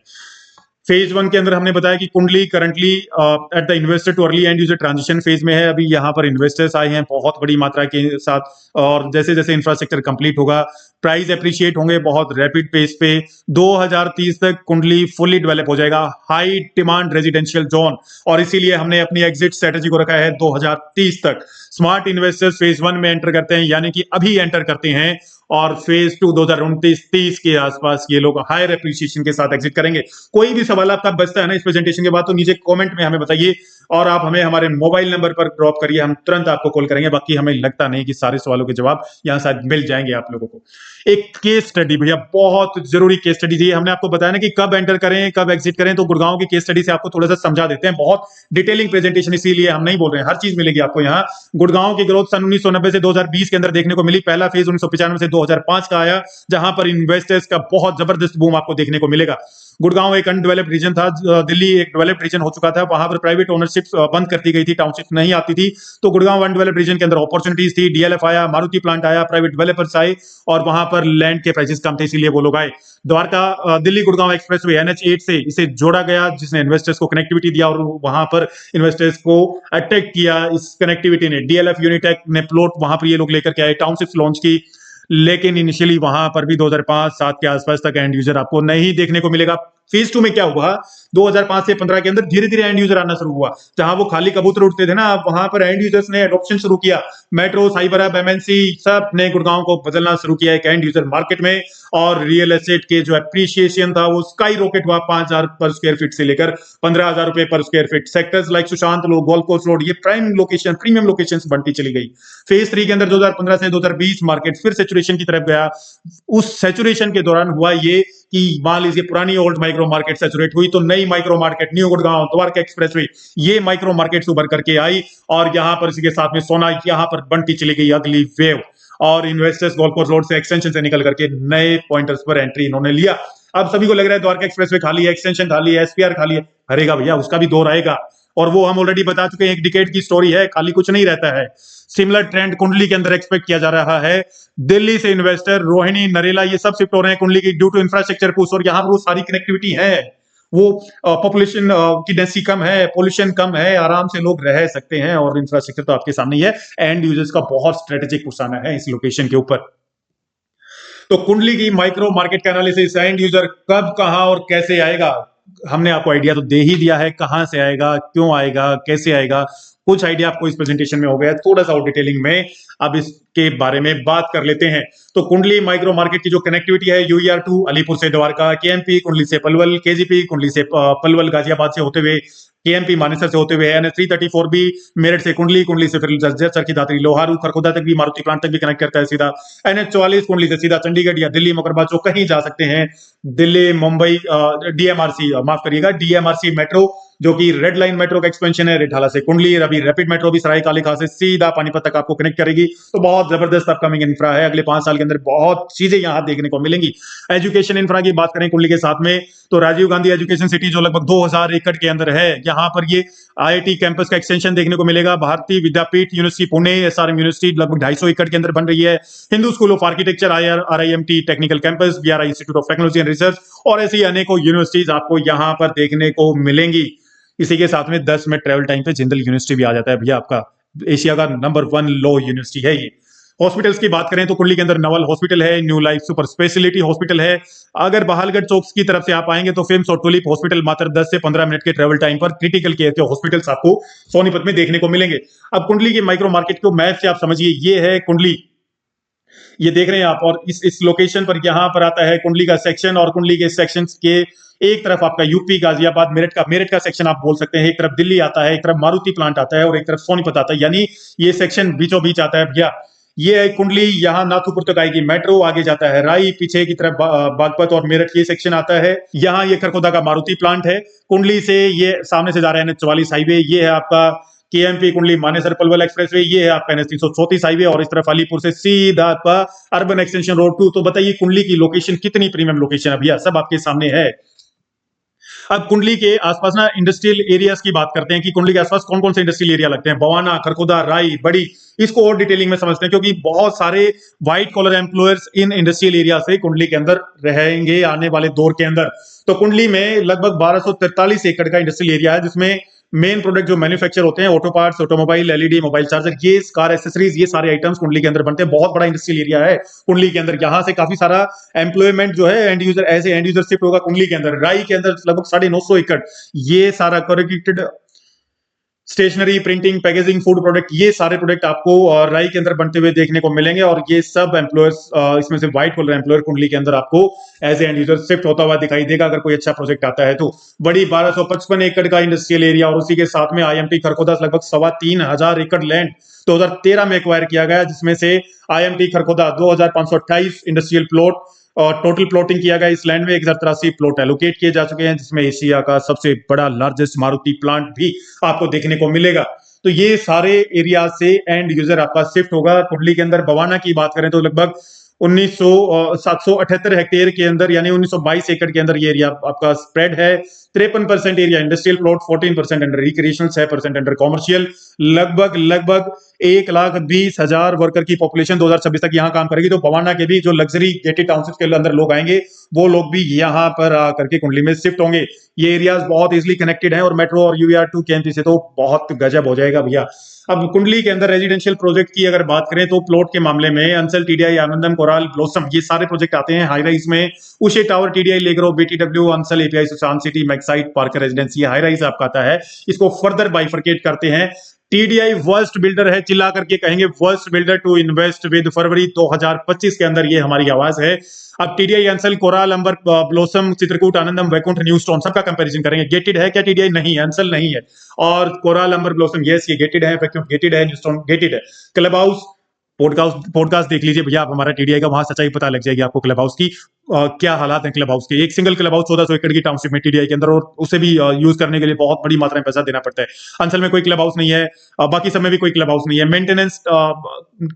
फेज 1 के अंदर हमने बताया कि कुंडली currently at the investor too early and user transition phase में है। अभी यहाँ पर इन्वेस्टर्स आए हैं बहुत बड़ी मात्रा के साथ, और जैसे जैसे इंफ्रास्ट्रक्चर कंप्लीट होगा प्राइस एप्रिशिएट होंगे बहुत रैपिड पेस पे। 2030 तक कुंडली फुली डेवलप हो जाएगा, हाई डिमांड रेजिडेंशियल जोन, और इसीलिए हमने अपनी एग्जिट स्ट्रेटेजी को रखा है 2030 तक। स्मार्ट इन्वेस्टर्स फेज 1 में एंटर करते हैं, यानी कि अभी एंटर करते हैं, और फेज 2 2029-30 के आसपास ये लोग हायर एप्रिसिएशन के साथ एग्जिट करेंगे। कोई भी सवाल आपका बचता है ना इस प्रेजेंटेशन के बाद, तो नीचे कमेंट में हमें बताइए, और आप हमें हमारे मोबाइल नंबर पर ड्रॉप करिए, हम तुरंत आपको कॉल करेंगे। बाकी हमें लगता नहीं कि सारे सवालों के जवाब यहां शायद मिल जाएंगे आप लोगों को। एक केस स्टडी भैया, बहुत जरूरी केस स्टडी थी। हमने आपको बताया ना कि कब एंटर करें कब एग्जिट करें, तो गुड़गांव की केस स्टडी से आपको थोड़ा सा समझा देते हैं। बहुत डिटेलिंग प्रेजेंटेशन, इसीलिए हम नहीं बोल रहे हैं, हर चीज मिलेगी आपको यहाँ। गुड़गांव की ग्रोथ सन 1990 से 2020 के अंदर देखने को मिली। पहला फेज 1995 से 2005 का आया, जहां पर इन्वेस्टर्स का बहुत जबरदस्त बूम आपको देखने को मिलेगा। गुड़गांव एक अनडेवलप्ड रीजन था, दिल्ली एक डेवलप्ड रीजन हो चुका था, वहां पर प्राइवेट ओनरशिप बंद कर दी गई थी, टाउनशिप नहीं आती थी, तो गुड़गांव अनडेवलप्ड रीजन के अंदर अपॉर्चुनिटीज थी। डीएलएफ आया, मारुति प्लांट आया, प्राइवेट डेवलपर्स आए, और वहां पर लैंड के प्राइसेस कम थे, इसीलिए वो लोग आए। द्वारका दिल्ली गुड़गांव एक्सप्रेसवे NH 8 से इसे जोड़ा गया, जिसने इन्वेस्टर्स को कनेक्टिविटी दिया, और वहां पर इन्वेस्टर्स को अट्रैक्ट किया इस कनेक्टिविटी ने। डीएलएफ यूनिटेक ने प्लॉट वहां पर ये लोग लेकर के आए, टाउनशिप्स लॉन्च की, लेकिन इनिशियली वहां पर भी 2005-7 के आसपास तक एंड यूजर आपको नहीं देखने को मिलेगा। फेज 2 में क्या हुआ, 2005 से 15 के अंदर धीरे धीरे एंड यूजर आना शुरू हुआ। जहां वो खाली कबूतर उड़ते थे ना, वहां पर एंड यूजर्स ने एडॉप्शन शुरू किया। मेट्रो, साइबर हब, एमएनसी सब ने गुड़गांव को बदलना शुरू किया एक एंड यूजर मार्केट में, और रियल एस्टेट के जो एप्रिसिएशन था वो स्काई रॉकेट हुआ। 5,000 पर स्क्वायर फीट से लेकर 15,000 रुपए पर square feet. Sectors like Sushant road, golf course road, ये प्राइम लोकेशन, प्रीमियम लोकेशन बनती चली गई। फेज 3 के अंदर 2015 से 2020 मार्केट फिर सेचुरेशन की तरफ गया। उस सेचुरेशन के दौरान हुआ ये कि मान लीजिए पुरानी ओल्ड माइक्रो मार्केट सेचुरेट हुई, तो नई micro market new Gurgaon, Dwarka expressway, ये माइक्रो मार्केट उभर करके आई, और यहां पर इसी के साथ में सोना यहां पर बनती चली गई अगली वेव। और इन्वेस्टर्स गोल्फ कोर्स रोड से एक्सटेंशन से निकल करके नए पॉइंटर्स पर एंट्री इन्होंने लिया। अब सभी को लग रहा है द्वारका एक्सप्रेसवे खाली है, एक्सटेंशन खाली है, एसपीआर खाली है। भरेगा भैया, उसका भी दौर आएगा। और वो हम ऑलरेडी बता चुके हैं, एक डिकेड की स्टोरी है, खाली कुछ नहीं रहता है। सिमिलर ट्रेंड कुंडली के अंदर एक्सपेक्ट किया जा रहा है। दिल्ली से इन्वेस्टर रोहिणी, नरेला ये सब शिफ्ट हो रहे हैं कुंडली की ड्यू टू इंफ्रास्ट्रक्चर पुश, और यहाँ पर वो सारी कनेक्टिविटी है, वो पॉपुलेशन की डेंसिटी कम है, पोल्यूशन कम है, आराम से लोग रह सकते हैं, और इंफ्रास्ट्रक्चर तो आपके सामने ही है। एंड यूजर्स का बहुत स्ट्रेटेजिक पुश आना है इस लोकेशन के ऊपर। तो कुंडली की माइक्रो मार्केट का एनालिसिस, एंड यूजर कब, कहां और कैसे आएगा, हमने आपको आइडिया तो दे ही दिया है, कहां से आएगा, क्यों आएगा, कैसे आएगा, कुछ आइडिया आपको इस प्रेजेंटेशन में हो गया। थोड़ा सा और डिटेलिंग में अब इसके बारे में बात कर लेते हैं। तो कुंडली माइक्रो मार्केट की जो कनेक्टिविटी है, यूईआर2 अलीपुर से द्वारका, केएमपी कुंडली से पलवल, केजीपी कुंडली से पलवल गाजियाबाद से होते हुए, केएमपी मानेसर से होते हुए, एनएच 334 भी मेरठ से कुंडली, कुंडली से फिर जर्जर, चरखी दादरी, लोहारू, खरखोदा तक भी, मारुति प्लांट तक भी कनेक्ट करता है सीधा। एनएच 44 कुंडली से सीधा चंडीगढ़ या दिल्ली मुकरबा जो कहीं जा सकते हैं, दिल्ली मुंबई, डीएमआरसी, माफ करिएगा, डीएमआरसी मेट्रो जो कि रेड लाइन मेट्रो का एक्सपेंशन है, रिठाला से कुंडली, अभी रैपिड मेट्रो भी सराय काले खां से सीधा पानीपत तक आपको कनेक्ट करेगी। तो बहुत जबरदस्त अपकमिंग इंफ्रा है, अगले 5 साल के अंदर बहुत चीजें यहां देखने को मिलेंगी। एजुकेशन इंफ्रा की बात करें कुंडली के साथ में, तो राजीव गांधी एजुकेशन सिटी जो लगभग 2000 एकड़ के अंदर है, यहां पर ये आईआईटी कैंपस का एक्सटेंशन देखने को मिलेगा। Bharati Vidyapeeth university Pune, SRM university लगभग 250 एकड़ के अंदर बन रही है। Hindu school of architecture, RIMT technical campus, BRI institute of technology and research, और ऐसी अनेकों यूनिवर्सिटीज आपको यहां पर देखने को मिलेंगी। इसी के साथ में 10 मिनट ट्रेवल टाइम पे जिंदल यूनिवर्सिटी भी आ जाता है भैया, आपका एशिया का नंबर 1 लॉ यूनिवर्सिटी है ये। हॉस्पिटल्स की बात करें तो कुंडली के अंदर नवल हॉस्पिटल है, new life super speciality hospital है। अगर बहालगढ़ चौक की तरफ से आप आएंगे तो फिल्म्स और टुलिप हॉस्पिटल मात्र 10 से 15 मिनट के ट्रेवल टाइम पर क्रिटिकल केयर के हॉस्पिटल्स आपको सोनीपत में देखने को मिलेंगे। अब कुंडली के माइक्रो मार्केट को मैप से आप समझिए, ये है कुंडली, ये देख रहे हैं आप, और इस लोकेशन पर यहां पर आता है कुंडली का सेक्शन, और कुंडली के सेक्शन के एक तरफ आपका यूपी गाजियाबाद मेरठ का सेक्शन आप बोल सकते हैं, एक तरफ दिल्ली आता है, एक तरफ मारुति प्लांट आता है, और एक तरफ सोनीपत आता है, यानी ये सेक्शन बीचों बीच आता है भैया। ये है कुंडली, यहाँ नाथुपुर तक आएगी मेट्रो, आगे जाता है राई, पीछे की तरफ बागपत और मेरठ ये सेक्शन आता है। यहाँ ये खरखोदा का मारुति प्लांट है। कुंडली से ये सामने से जा रहा है एनएच 44 हाईवे, ये है आपका केएमपी कुंडली मानेसर पलवल एक्सप्रेसवे, ये है आपका एनएच 334 हाईवे, और इस तरफ अलीपुर से सीधा आपका अर्बन एक्सटेंशन रोड 2। तो बताइए कुंडली की लोकेशन कितनी प्रीमियम लोकेशन है भैया, सब आपके सामने है। अब कुंडली के आसपास ना इंडस्ट्रियल एरियाज की बात करते हैं कि कुंडली के आसपास कौन कौन से इंडस्ट्रियल एरिया लगते हैं। बवाना, खरखोदा, राई, बड़ी, इसको और डिटेलिंग में समझते हैं, क्योंकि बहुत सारे white collar employers in industrial area से कुंडली के अंदर रहेंगे आने वाले दौर के अंदर। तो कुंडली में लगभग 1243 एकड़ का इंडस्ट्रियल एरिया है, जिसमें मेन प्रोडक्ट जो मैन्युफैक्चर होते हैं, auto parts, automobile, LED, mobile charger, ये कार एसेसरीज, ये सारे आइटम्स कुंडली के अंदर बनते हैं। बहुत बड़ा इंडस्ट्रियल एरिया है कुंडली के अंदर, यहां से काफी सारा एम्प्लॉयमेंट जो है एंड यूजर, ऐसे एंड यूजर शिफ्ट होगा कुंडली के अंदर। राई के अंदर लगभग 950 एकड़, ये सारा corporated stationery, printing, packaging, food product, ये सारे प्रोडक्ट आपको राई के अंदर बनते हुए देखने को मिलेंगे। और ये सब एम्प्लॉयर्स, इसमें से व्हाइट कॉलर एम्प्लॉयर कुंडली के अंदर आपको as a end user shift होता हुआ दिखाई देगा, अगर कोई अच्छा प्रोजेक्ट आता है तो। बड़ी 1255 एकड़ का इंडस्ट्रियल एरिया, और उसी के साथ में आईएमटी खरखोदा लगभग 3,2500 एकड़ लैंड 2013 में एक्वायर किया गया, जिसमें से आईएमटी खरखोदा 2528 इंडस्ट्रियल प्लॉट और टोटल प्लॉटिंग किया गया। इस लैंड में 1083 प्लॉट एलोकेट किए जा चुके हैं, जिसमें एशिया का सबसे बड़ा लार्जेस्ट मारुति प्लांट भी आपको देखने को मिलेगा। तो ये सारे एरिया से एंड यूजर आपका शिफ्ट होगा कुंडली के अंदर। बवाना की बात करें तो लगभग 778 हेक्टेयर के अंदर, यानी 1922 एकड़ के अंदर ये एरिया आपका स्प्रेड है। 53% area industrial plot, 14% under recreational, 6% under commercial. लगभग 1,20,000 वर्कर की पॉपुलेशन 2026 तक यहाँ काम करेगी। तो बवाना के भी जो लग्जरी गेटेड टाउनशिप के अंदर लोग आएंगे, वो लोग भी यहाँ पर आकर के कुंडली में शिफ्ट होंगे। ये एरियाज बहुत इजिली कनेक्टेड है, और मेट्रो और यूआर2 केएमपी से तो बहुत गजब हो जाएगा भैया। अब कुंडली के अंदर रेजिडेंशियल प्रोजेक्ट की अगर बात करें तो प्लॉट के मामले में Ansal, TDI, Anandam, Coral, Blossom, ये सारे प्रोजेक्ट आते हैं हाई राइज में। उषे टावर, टीडीआई, लेग्रो, BTW, Ansal, API, Sushant city, Maxheights, Parker residency, high rise आपका आता है। इसको फर्दर बाइफरकेट करते हैं। टीडीआई वर्स्ट बिल्डर है, चिल्ला करके कहेंगे worst builder to invest with, फरवरी 2025 के अंदर ये हमारी आवाज है। अब TDI, Ansal, Coral, Amber, Blossom, Chitrakoot, Anandam, Vaikunth, new stone, सबका कंपैरिजन करेंगे। गेटेड है क्या टीडीआई? नहीं है। अंसल नहीं है। और कोराल, अंबर, ब्लॉसम, यस ये गेटेड है। वैकुंठ गेटेड है। न्यू स्टोन गेटेड है। क्लब हाउस पॉडकास्ट देख लीजिए भैया आप हमारा टीडीआई का, वहां सच्चाई पता लग जाएगी आपको क्लब हाउस की। क्या हालात हैं क्लब हाउस के। एक सिंगल क्लब हाउस 1400 एकड़ की टाउनशिप में टीडीआई के अंदर, और उसे भी यूज करने के लिए बहुत बड़ी मात्रा में पैसा देना पड़ता है। अंचल में कोई क्लब हाउस नहीं है, बाकी सब में भी कोई क्लब हाउस नहीं है। मेंटेनेंस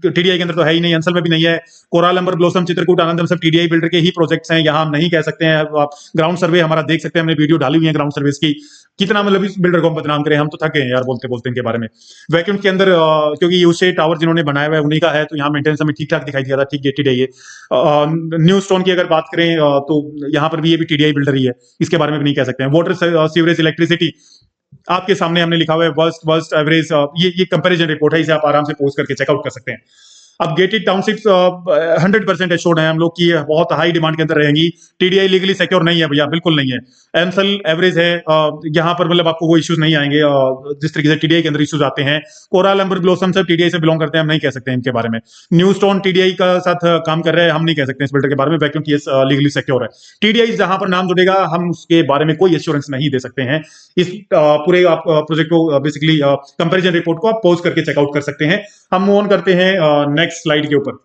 टीडीआई के अंदर तो है ही नहीं, अंचल में भी नहीं है। कोराल अंबर, ब्लॉसम, चित्रकूट, आनंदम सब टीडीआई बिल्डर के ही प्रोजेक्ट्स हैं। यहाँ हम नहीं कह सकते हैं। आप ग्राउंड सर्वे हमारा देख सकते हैं, हमने वीडियो डाली हुई है ग्राउंड सर्विस की। कितना मतलब इस बिल्डर को हम बदनाम करें, हम तो थक गए हैं यार बोलते बोलते इनके बारे में। वैक्यूम के अंदर क्योंकि यूसे टावर जिन्होंने बनाया हुआ है उन्हीं का है, तो यहाँ मेंटेनेंस हमें ठीक ठाक दिखाई दिया था, ठीक गेटेड है ये। न्यू स्टोन की अगर बात करें तो यहाँ पर भी ये भी टीडीआई बिल्डर ही है, इसके बारे में भी नहीं कह सकते हैं। वाटर, सीवरेज, इलेक्ट्रिसिटी आपके सामने हमने लिखा हुआ है वर्स्ट वर्स्ट एवरेज। ये कंपैरिजन रिपोर्ट है, इसे आप आराम से पोस्ट करके चेकआउट कर सकते हैं। अब गेटेड टाउनशिप्स 100% एश्योर्ड है हम लोग की, बहुत हाई डिमांड के अंदर रहेंगी। टीडीआई लीगली सिक्योर नहीं है भैया, बिल्कुल नहीं है। एमसल एवरेज है, यहाँ पर मतलब आपको वो इश्यूज नहीं आएंगे जिस तरीके से टीडीआई के अंदर इश्यूज आते हैं। कोराल अंबर, ब्लॉसम सब टीडीआई से बिलोंग करते हैं, हम नहीं कह सकते इनके बारे में। न्यू स्टोन टीडीआई का साथ काम कर रहे हैं, हम नहीं कह सकते इस बिल्डर के बारे में। वैक्यूम की लीगली सिक्योर है। टीडीआई जहां पर नाम जुड़ेगा हम उसके बारे में कोई एश्योरेंस नहीं दे सकते हैं। इस पूरे आप प्रोजेक्ट को बेसिकली कंपेरिजन रिपोर्ट को आप पोस्ट करके चेकआउट कर सकते हैं। हम मूव ऑन करते हैं नेक्स्ट स्लाइड के ऊपर।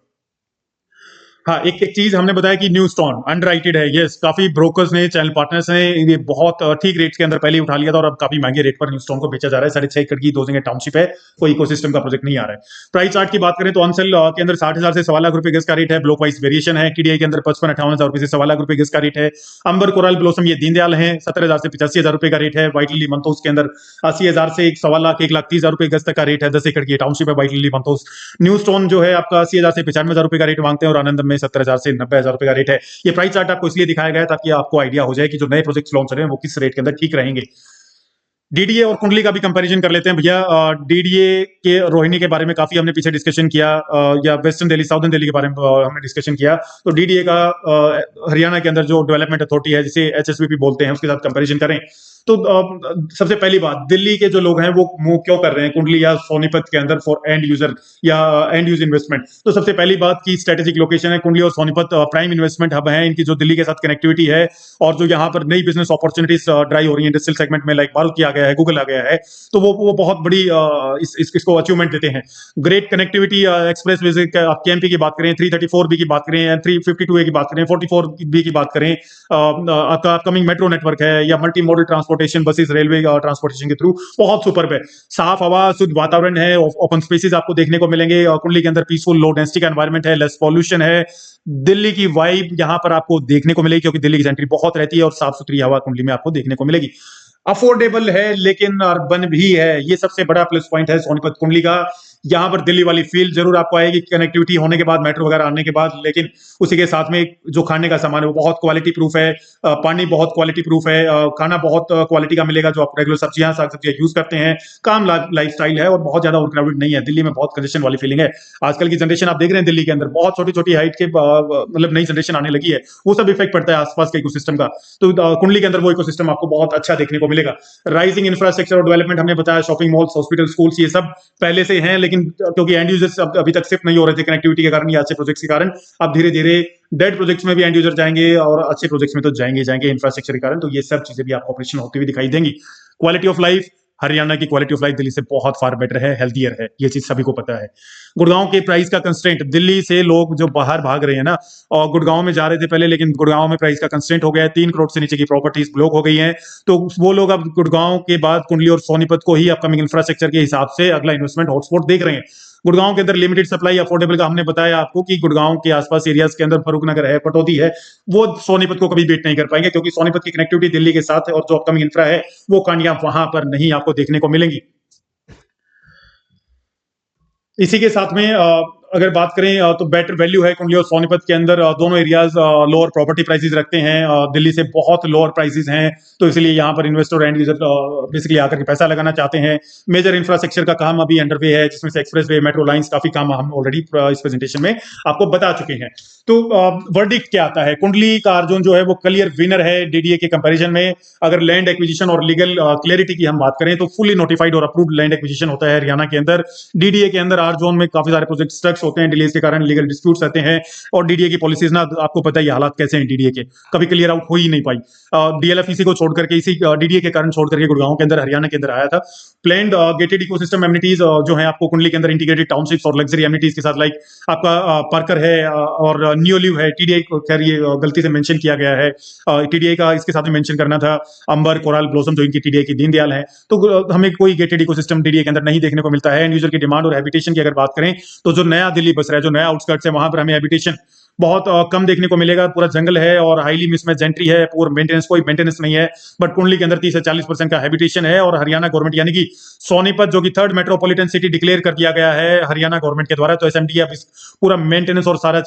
हाँ, एक एक चीज हमने बताया कि न्यू स्टोन अंडरराइटेड है। यस, काफी ब्रोकर्स ने, चैनल पार्टनर्स ने ये बहुत ठीक रेट्स के अंदर पहले ही उठा लिया था, और अब काफी महंगे रेट पर न्यू स्टोन को बेचा जा रहा है। 6.5 एकड़ की 2 जगह टाउनशिप है, कोई इकोसिस्टम का प्रोजेक्ट नहीं आ रहा है। प्राइस चार्ट की बात करें तो अंसल के अंदर 60,000 से 1.25 लाख रुपए गज का रेट है, ब्लॉक वाइज वेरिएशन है। टीडीआई के अंदर 55-58 हजार रुपए से 1.25 लाख रुपए गज का रेट है। अंबर, कोरल, ब्लॉसम ये दीनदयाल है, 70,000 से 85,000 रुपए का रेट है। व्हाइट लिली, मंथोस के अंदर 80,000 से 1.25 लाख 1,30,000 रुपए गज तक का रेट है। 10 एकड़ की टाउनशिप है व्हाइट लिली, मंथोस। न्यू स्टोन जो है आपका 80,000 से 95,000 रुपए का रेट मांगते हैं, और आनंदम में 70,000 से 90,000 रुपए का रेट है। ये प्राइस चार्ट आपको इसलिए दिखाया गया ताकि आपको आइडिया हो जाए कि जो नए प्रोजेक्ट लॉन्च हो रहे हैं वो किस रेट के अंदर ठीक रहेंगे। डीडीए और कुंडली का भी कंपैरिजन कर लेते हैं भैया। डीडीए के रोहिणी के बारे में काफी हमने पीछे डिस्कशन किया, या वेस्टर्न दिल्ली, साउथर्न दिल्ली के बारे में हमने डिस्कशन किया। तो डीडीए का हरियाणा के अंदर जो डेवलपमेंट अथॉरिटी है, जिसे एचएसवीपी बोलते हैं, उसके साथ कंपैरिजन करें तो सबसे पहली बात, दिल्ली के जो लोग हैं वो मूव क्यों कर रहे हैं कुंडली या सोनीपत के अंदर फॉर एंड यूजर या एंड यूज इन्वेस्टमेंट। तो सबसे पहली बात की स्ट्रेटेजिक लोकेशन है कुंडली और सोनीपत, प्राइम इन्वेस्टमेंट हब है इनकी, जो दिल्ली के साथ कनेक्टिविटी है, और जो यहाँ पर नई बिजनेस अपॉर्चुनिटीज ड्राइव हो रही है इंडस्ट्रियल सेगमेंट में, लाइक मारुति आ गया है, गूगल आ गया है, तो वो बहुत बड़ी इसको अचीवमेंट देते हैं। ग्रेट कनेक्टिविटी एक्सप्रेस वे आप केएमपी की बात करें, 334 बी की बात करें, 352 ए की बात करें, 44 बी की बात करें, आपका अपकमिंग मेट्रो नेटवर्क है, या multi modal transportation, buses, railway transportation के थ्रू बहुत सुपर है। साफ हवा, शुद्ध वातावरण है, ओपन स्पेसेस आपको देखने को मिलेंगे। कुंडली के अंदर पीसफुल लो डेंसिटी का एनवायरनमेंट है, लेस पॉल्यूशन है। दिल्ली की वाइब यहां पर आपको देखने को मिलेगी, क्योंकि दिल्ली की जेंट्री बहुत रहती है, और साफ सुथरी हवा कुंडली में आपको देखने को मिलेगी। अफोर्डेबल है लेकिन अर्बन भी है, ये सबसे बड़ा प्लस पॉइंट है सोनीपत कुंडली का। यहां पर दिल्ली वाली फील जरूर आपको आएगी कनेक्टिविटी होने के बाद, मेट्रो वगैरह आने के बाद, लेकिन उसी के साथ में जो खाने का सामान है वो बहुत क्वालिटी प्रूफ है, पानी बहुत क्वालिटी प्रूफ है, खाना बहुत क्वालिटी का मिलेगा, जो आप रेगुलर सब्जियां, साग सब्जियां यूज करते हैं। काम लाइफस्टाइल है, और बहुत ज्यादा ओवरक्राउडेड नहीं है। दिल्ली में बहुत कंजेशन वाली फीलिंग है। आजकल की जनरेशन आप देख रहे हैं दिल्ली के अंदर बहुत छोटी छोटी हाइट के मतलब नई जनरेशन आने लगी है, वो सब इफेक्ट पड़ता है आसपास के इकोसिस्टम का। तो कुंडली के अंदर वो इकोसिस्टम आपको बहुत अच्छा देखने को मिलेगा। राइजिंग इंफ्रास्ट्रक्चर और डेवलपमेंट हमने बताया, शॉपिंग मॉल्स, हॉस्पिटल, स्कूल्स, ये सब पहले से हैं, लेकिन क्योंकि एंड यूजर्स अभी तक शिफ्ट नहीं हो रहे थे कनेक्टिविटी के कारण या अच्छे प्रोजेक्ट्स के कारण, अब धीरे धीरे डेड प्रोजेक्ट्स में भी एंड यूजर जाएंगे, और अच्छे प्रोजेक्ट्स में तो जाएंगे इंफ्रास्ट्रक्चर के कारण। तो ये सब चीजें भी आपको ऑपरेशन होती हुई दिखाई देंगी। क्वालिटी ऑफ लाइफ, हरियाणा की क्वालिटी ऑफ लाइफ दिल्ली से बहुत फार बेटर है, हेल्थियर है, ये चीज सभी को पता है। गुड़गांव के प्राइस का कंस्ट्रेंट, दिल्ली से लोग जो बाहर भाग रहे हैं ना, और गुड़गांव में जा रहे थे पहले, लेकिन गुड़गांव में प्राइस का कंस्ट्रेंट हो गया है, 3 करोड़ से नीचे की प्रॉपर्टीज ब्लॉक हो गई हैं। तो वो लोग अब गुड़गांव के बाद कुंडली और सोनीपत को ही अपकमिंग इंफ्रास्ट्रक्चर के हिसाब से अगला इन्वेस्टमेंट हॉटस्पॉट देख रहे हैं। गुड़गांव के अंदर लिमिटेड सप्लाई, अफोर्डेबल का हमने बताया आपको कि गुड़गांव के आसपास एरियाज के अंदर फरूख नगर है, पटौदी है, वो सोनीपत को कभी बीट नहीं कर पाएंगे, क्योंकि सोनीपत की कनेक्टिविटी दिल्ली के साथ है, और जो अपकमिंग इंफ्रा है वो कहानियां वहां पर नहीं आपको देखने को मिलेंगी। इसी के साथ में अगर बात करें तो बेटर वैल्यू है कुंडली और सोनीपत के अंदर, दोनों एरियाज लोअर प्रॉपर्टी प्राइसेस रखते हैं, दिल्ली से बहुत लोअर प्राइसेस हैं, तो इसलिए यहाँ पर इन्वेस्टर एंड यूजर बेसिकली आकर के पैसा लगाना चाहते हैं। मेजर इंफ्रास्ट्रक्चर का काम अभी अंडरवे है, जिसमें से एक्सप्रेसवे, मेट्रो लाइंस, काफी काम हम ऑलरेडी इस प्रेजेंटेशन में आपको बता चुके हैं। तो वर्डिक्ट क्या आता है, कुंडली का अर्जुन जो है वो क्लियर विनर है डीडीए के कंपैरिजन में। अगर लैंड एक्विजिशन और लीगल क्लियरिटी की हम बात करें तो फुली नोटिफाइड और अप्रूव्ड लैंड एक्विजिशन होता है हरियाणा के अंदर। डीडीए के अंदर आर जोन में काफी सारे प्रोजेक्ट स्ट्रक्स होते हैं, डिलेज के कारण लीगल डिस्प्यूट्स रहते हैं, और डीडीए की पॉलिसीज ना आपको पता है ये हालात कैसे हैं डीडीए के, कभी क्लियर आउट हो ही नहीं पाई। डीएलएफ इसी को छोड़ करके, इसी डीडीए के कारण छोड़ करके गुड़गांव के अंदर, हरियाणा के अंदर आया था। प्लैंड गेटेड इकोसिस्टम एमिनिटीज जो है आपको कुंडली के अंदर इंटीग्रेटेड टाउनशिप्स और लग्जरी एमिनिटीज के साथ, लाइक आपका पार्कर है, और नियोलिव है, टीडीआई को खैर ये गलती से मेंशन किया गया है, टीडीआई का इसके साथ में मेंशन करना था, अंबर, कोरल, ब्लॉसम जो इनकी टीडीआई की दीनदयाल है। तो हमें कोई गेटेड इकोसिस्टम टीडीआई के अंदर नहीं देखने को मिलता है। एंड यूजर की डिमांड और हैबिटेशन की अगर बात करें तो जो नया दिल्ली बस रहा है, जो नया आउटस्कर्ट्स है, वहां पर हमें हैबिटेशन बहुत कम देखने को मिलेगा। पूरा जंगल है और हाईली मिसमैच जेंट्री है, पूरा मेंटेनेंस, कोई मेंटेनेंस नहीं है। बट कुंडली के अंदर 30 से 40% का हैबिटेशन है। और हरियाणा गवर्नमेंट यानी कि सोनीपत जो कि थर्ड मेट्रोपॉलिटन सिटी डिक्लेयर कर दिया गया है हरियाणा गवर्नमेंट के द्वारा, तो एसएमडी अब इस पूरा मेंटेनेंस और सारी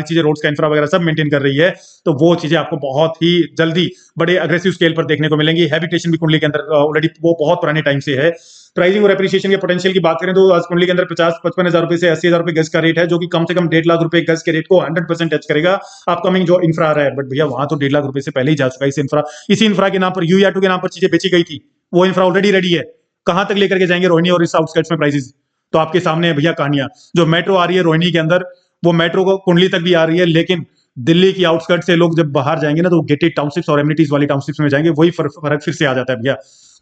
चीजें रोड्स का इंफ्रा वगैरह सब मेंटेन कर रही है। तो वो चीजें आपको बहुत ही जल्दी बड़े अग्रेसिव स्केल पर देखने को मिलेंगी। हैबिटेशन भी कुंडली के अंदर ऑलरेडी वो बहुत पुराने टाइम से है। प्राइसिंग और एप्रिसिएशन के पोटेंशियल की बात करें तो आज कुंडली के अंदर 50-55 हजार रुपए से 80 हजार रुपए गज का रेट है, जो कि कम से कम 1.5 लाख रुपए गज के रेट को 100% टच करेगा अपकमिंग जो इंफ्रा आ रहा है। बट भैया वहां तो 1.5 लाख रुपए से पहले ही जा चुका है इसी इंफ्रा के नाम पर, यूया2 के नाम पर चीजें बेची गई थी। वो इंफ्रा ऑलरेडी रेडी है। कहां तक लेकर के जाएंगे रोहिणी और इस आउटस्कर्ट्स में प्राइसेस? तो आपके सामने है भैया कहानियां। जो मेट्रो आ रही है रोहिणी के अंदर, वो मेट्रो को कुंडली तक भी आ रही है, लेकिन दिल्ली की आउटस्कर्ट से लोग जब बाहर जाएंगे ना, तो गेटेड टाउनशिप्स और एमिनिटीज वाली टाउनशिप्स में जाएंगे, वही फर्क फिर से आ जाता है भैया।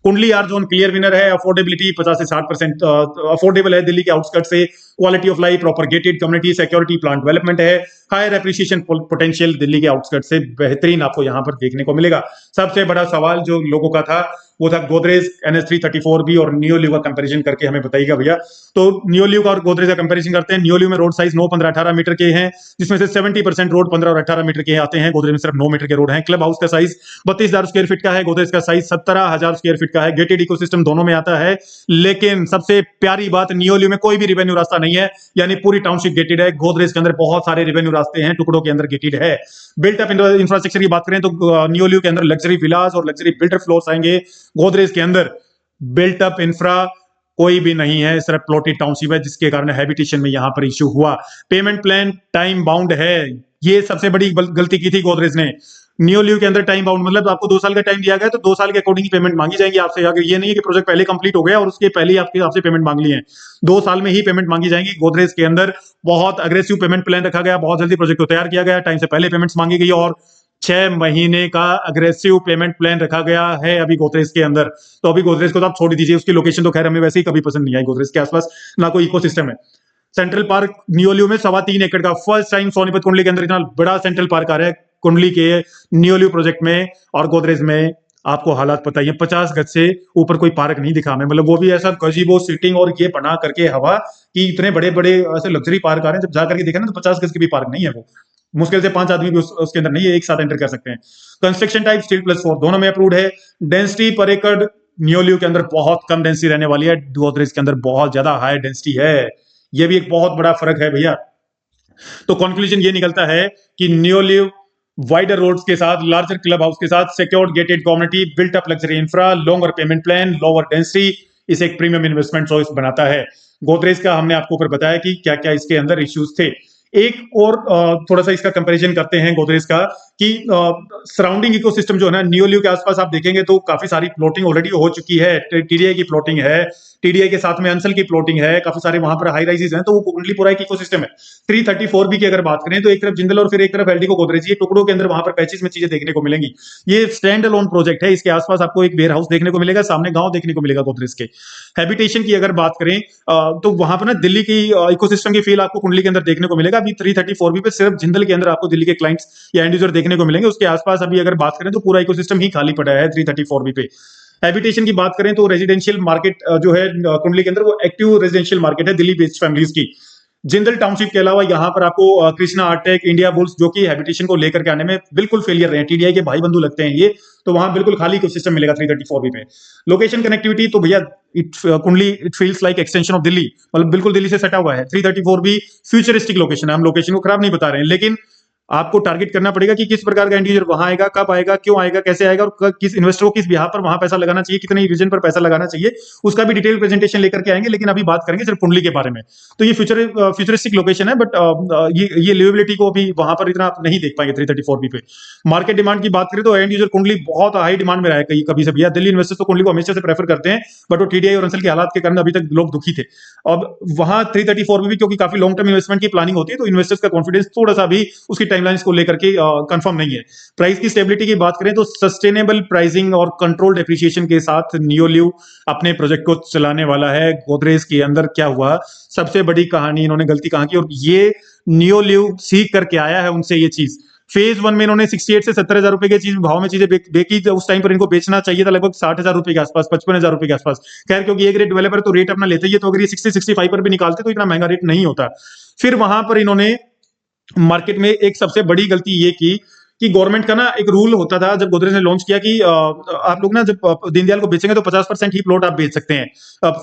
कुंडली आर जोन क्लियर विनर है। अफोर्डेबिलिटी 50 से 60% अफोर्डेबल है दिल्ली के आउटस्कर्ट से। Quality of life, proper gated community, security, plant development है। हायर एप्रिसिएशन पोटेंशियल दिल्ली के आउटस्कर्ट से बेहतरीन आपको यहां पर देखने को मिलेगा। सबसे बड़ा सवाल जो लोगों का था वो था गोदरेज NS334B और नियोलिव का कंपैरिजन करके हमें बताइएगा भैया। तो नियोलिव का और गोदरेज का कंपैरिजन करते हैं। नियोलिव में रोड साइज 9, 15, 18 मीटर के हैं, जिसमें से 70% रोड 15 और 18 मीटर के आते हैं। गोदरेज में सिर्फ 9 मीटर के रोड हैं। क्लब हाउस का साइज 32,000 स्क्वायर फीट का है, गोदरेज का साइज 17,000 स्क्वायर फीट का है। गेटेड इकोसिस्टम दोनों में आता है, लेकिन सबसे प्यारी बात, नियोलिव में कोई भी रेवेन्यू रास्ता नहीं है, यानी पूरी टाउनशिप गेटेड है। गोदरेज के अंदर बहुत सारे रेवेन्यू रास्ते हैं, टुकड़ों के अंदर गेटेड है। बिल्ट अप इंफ्रास्ट्रक्चर की बात करें तो नियोलिव के अंदर लग्जरी विलास और लग्जरी बिल्डर फ्लोर्स आएंगे। गोदरेज के अंदर बिल्ट अप इंफ्रा कोई भी नहीं है, सिर्फ प्लॉटेड टाउनशिप है, जिसके कारण हैबिटेशन में यहां पर इश्यू हुआ। पेमेंट प्लान टाइम बाउंड है, ये सबसे बड़ी गलती की थी गोदरेज ने। नियोलिव के अंदर टाइम बाउंड मतलब आपको 2 साल का टाइम दिया गया, तो 2 साल के अकॉर्डिंग पेमेंट मांगी जाएंगी आपसे। अगर ये नहीं है कि प्रोजेक्ट पहले कंप्लीट हो गया और उसके पहले ही आपसे पेमेंट मांग ली है, 2 साल में ही पेमेंट मांगी जाएंगी। गोदरेज के अंदर बहुत अग्रेसिव पेमेंट प्लान रखा गया, बहुत जल्दी प्रोजेक्ट को तैयार किया गया, टाइम से पहले पेमेंट्स मांगी गई और 6 महीने का अग्रेसिव पेमेंट प्लान रखा गया है अभी गोदरेज के अंदर। तो अभी गोदरेज को तो आप छोड़ दीजिए, उसकी लोकेशन तो खैर हमें वैसे ही कभी पसंद नहीं आई। गोदरेज के आसपास ना कोई इकोसिस्टम है। सेंट्रल पार्क नियोलिव में 3.25 एकड़ का, फर्स्ट टाइम सोनीपत कुंडली के अंदर इतना बड़ा सेंट्रल पार्क आ रहा है कुंडली के नियोलिव प्रोजेक्ट में। और गोदरेज में आपको हालात पता ही है, 50 गज से ऊपर कोई पार्क नहीं दिखा हमें, मतलब वो भी ऐसा गजीबो सीटिंग और ये बना करके हवा कि इतने बड़े बड़े ऐसे लग्जरी पार्क आ रहे हैं, जब जाकर के देखा ना तो 50 गज के भी पार्क नहीं है। वो मुश्किल से 5 आदमी भी उसके अंदर नहीं है, एक साथ एंटर कर सकते हैं। कंस्ट्रक्शन टाइप स्टील +4 दोनों में अप्रूव्ड है। डेंसिटी पर एकड़ नियोलिव के अंदर बहुत कम डेंसिटी रहने वाली है, गोदरेज के अंदर बहुत ज्यादा हाई डेंसिटी है। ये भी एक बहुत बड़ा फर्क है भैया। तो कंक्लूजन ये निकलता है कि नियोलिव वाइडर रोड्स के साथ, लार्जर क्लब हाउस के साथ, secured gated community, built up luxury infra, longer payment plan, lower density, इसे एक प्रीमियम इन्वेस्टमेंट चॉइस बनाता है। गोदरेज का हमने आपको ऊपर बताया कि क्या क्या इसके अंदर इश्यूज थे। एक और थोड़ा सा इसका कंपैरिजन करते हैं गोदरेज का कि सराउंडिंग इकोसिस्टम जो है ना, नियोलिव के आसपास आप देखेंगे तो काफी सारी प्लॉटिंग ऑलरेडी हो चुकी है। टीडीआई की प्लॉटिंग है, टीडीआई के साथ में अंसल की प्लॉटिंग है, काफी सारे वहां पर हाई राइजेस हैं, तो वो कुंडली पूरा एक इकोसिस्टम है। 334B की अगर बात करें तो एक तरफ जिंदल और फिर एक तरफ एल्डिको गोदरेज, ये टुकड़ों के अंदर वहां पर पैचेस में चीजें देखने को मिलेंगी। ये स्टैंड अलोन प्रोजेक्ट है, इसके आसपास आपको एक वेयर हाउस देखने को मिलेगा, सामने गांव देखने को मिलेगा गोदरेज के। हैबिटेशन की अगर बात करें तो वहां पर ना दिल्ली की इकोसिस्टम की फील आपको कुंडली के अंदर देखने को मिलेगा। अभी 334B पे सिर्फ जिंदल के अंदर आपको दिल्ली के क्लाइंट्स या एंड यूजर देखने को मिलेंगे, उसके आसपास अभी अगर बात करें तो पूरा इकोसिस्टम ही खाली पड़ा है 334B पे। हैबिटेशन की बात करें तो रेजिडेंशियल मार्केट जो है कुंडली के अंदर, वो एक्टिव रेजिडेंशियल मार्केट है दिल्ली बेस्ड फैमिलीज की। जिंदल टाउनशिप के अलावा यहाँ पर आपको कृष्णा आर्टेक, इंडिया बुल्स, जो कि हैबिटेशन को लेकर के आने में बिल्कुल फेलियर रहे, टीडीआई के भाई बंधु लगते हैं ये, तो वहां बिल्कुल खाली इकोसिस्टम मिलेगा 334B पे। लोकेशन कनेक्टिविटी तो भैया कुंडली it feels like extension of Delhi, मतलब बिल्कुल दिल्ली से सटा हुआ है। 334B फ्यूचरिस्टिक लोकेशन है, हम लोकेशन को खराब नहीं बता रहे हैं, लेकिन आपको टारगेट करना पड़ेगा कि किस प्रकार का इंडिविजुअल वहां आएगा, कब आएगा, क्यों आएगा, कैसे आएगा और किस इन्वेस्टर को किस बिहार पर वहां पैसा लगाना चाहिए, कितने रीजन पर पैसा लगाना चाहिए, उसका भी डिटेल प्रेजेंटेशन लेकर के आएंगे। लेकिन अभी बात करेंगे सिर्फ कुंडली के बारे में। तो ये फ्यूचरिस्टिक लोकेशन है, बट ये लिवेबिलिटी को अभी वहां पर इतना आप नहीं देख पाएंगे 334B पे। मार्केट डिमांड की बात करें तो एंड यूजर कुंडली बहुत हाई डिमांड में रहा है कभी से भैया। दिल्ली इन्वेस्टर्स तो कुंडली को हमेशा से प्रेफर करते हैं, बट वो टीडीआई और अंसल के हालात के कारण अभी तक लोग दुखी थे। अब वहां 334B क्योंकि काफी लॉन्ग टर्म इन्वेस्टमेंट की प्लानिंग होती है, तो इन्वेस्टर्स का कॉन्फिडेंस थोड़ा सा भी उसकी टाइमलाइंस को लेकर के कंफर्म नहीं है। प्राइस की स्टेबिलिटी की बात करें तो सस्टेनेबल प्राइसिंग और कंट्रोल्ड एप्रिसिएशन के साथ नियोलिव अपने प्रोजेक्ट को चलाने वाला है। गोदरेज के अंदर क्या हुआ, सबसे बड़ी कहानी इन्होंने गलती कहाँ की, और ये नियोलिव सीख करके आया है उनसे ये चीज। फेज 1 में इन्होंने 68 से 70,000 रुपए के चीज भाव में चीजें बेची, उस टाइम पर इनको बेचना चाहिए था लगभग 60,000 रुपए के आसपास, 55,000 रुपए के आसपास। खैर क्योंकि एक रेट डेवलपर तो रेट अपना लेते ही है, तो अगर ये 60-65 पर भी निकालते तो इतना महंगा रेट नहीं होता। फिर वहां पर इन्होंने मार्केट में एक सबसे बड़ी गलती ये की कि गवर्नमेंट का ना एक रूल होता था जब गोदरेज ने लॉन्च किया कि आप लोग ना जब दीनदयाल को बेचेंगे तो 50% ही प्लॉट आप बेच सकते हैं,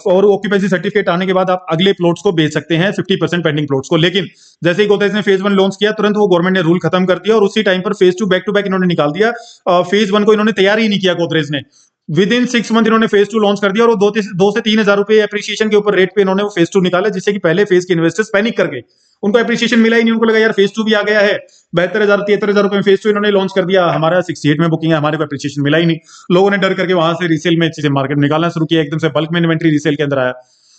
और ऑक्यूपेंसी सर्टिफिकेट आने के बाद आप अगले प्लॉट्स को बेच सकते हैं, 50% पेंडिंग प्लॉट्स को। लेकिन जैसे ही गोदरेज ने फेज 1 लॉन्च किया तुरंत वो गवर्नमेंट ने रूल खत्म कर दिया, और उसी टाइम पर फेज 2 बैक टू बैक इन्होंने निकाल दिया। फेज 1 को इन्होंने तैयार ही नहीं किया गोदरेज ने। विद इन 6 मंथ इन्होंने फेज 2 लॉन्च कर दिया, और 2 से 3 हजार रुपए एप्रिसिएशन के ऊपर रेट पे इन्होंने वो फेज 2 निकाला, जिससे कि पहले फेज के इन्वेस्टर्स पैनिक कर गए। उनको एप्रिसिएशन मिला ही नहीं, उनको लगा यार फेज 2 भी आ गया है, 72,000-73,000 रुपए में फेज 2 इन्होंने लॉन्च कर दिया, हमारा 68 में बुकिंग है, हमारे को एप्रिसिएशन मिला ही नहीं। लोगों ने डर करके वहां से रीसेल में चीजें मार्केट में निकालना शुरू किया, एकदम से बल्क में इन्वेंट्री रीसेल के अंदर आया।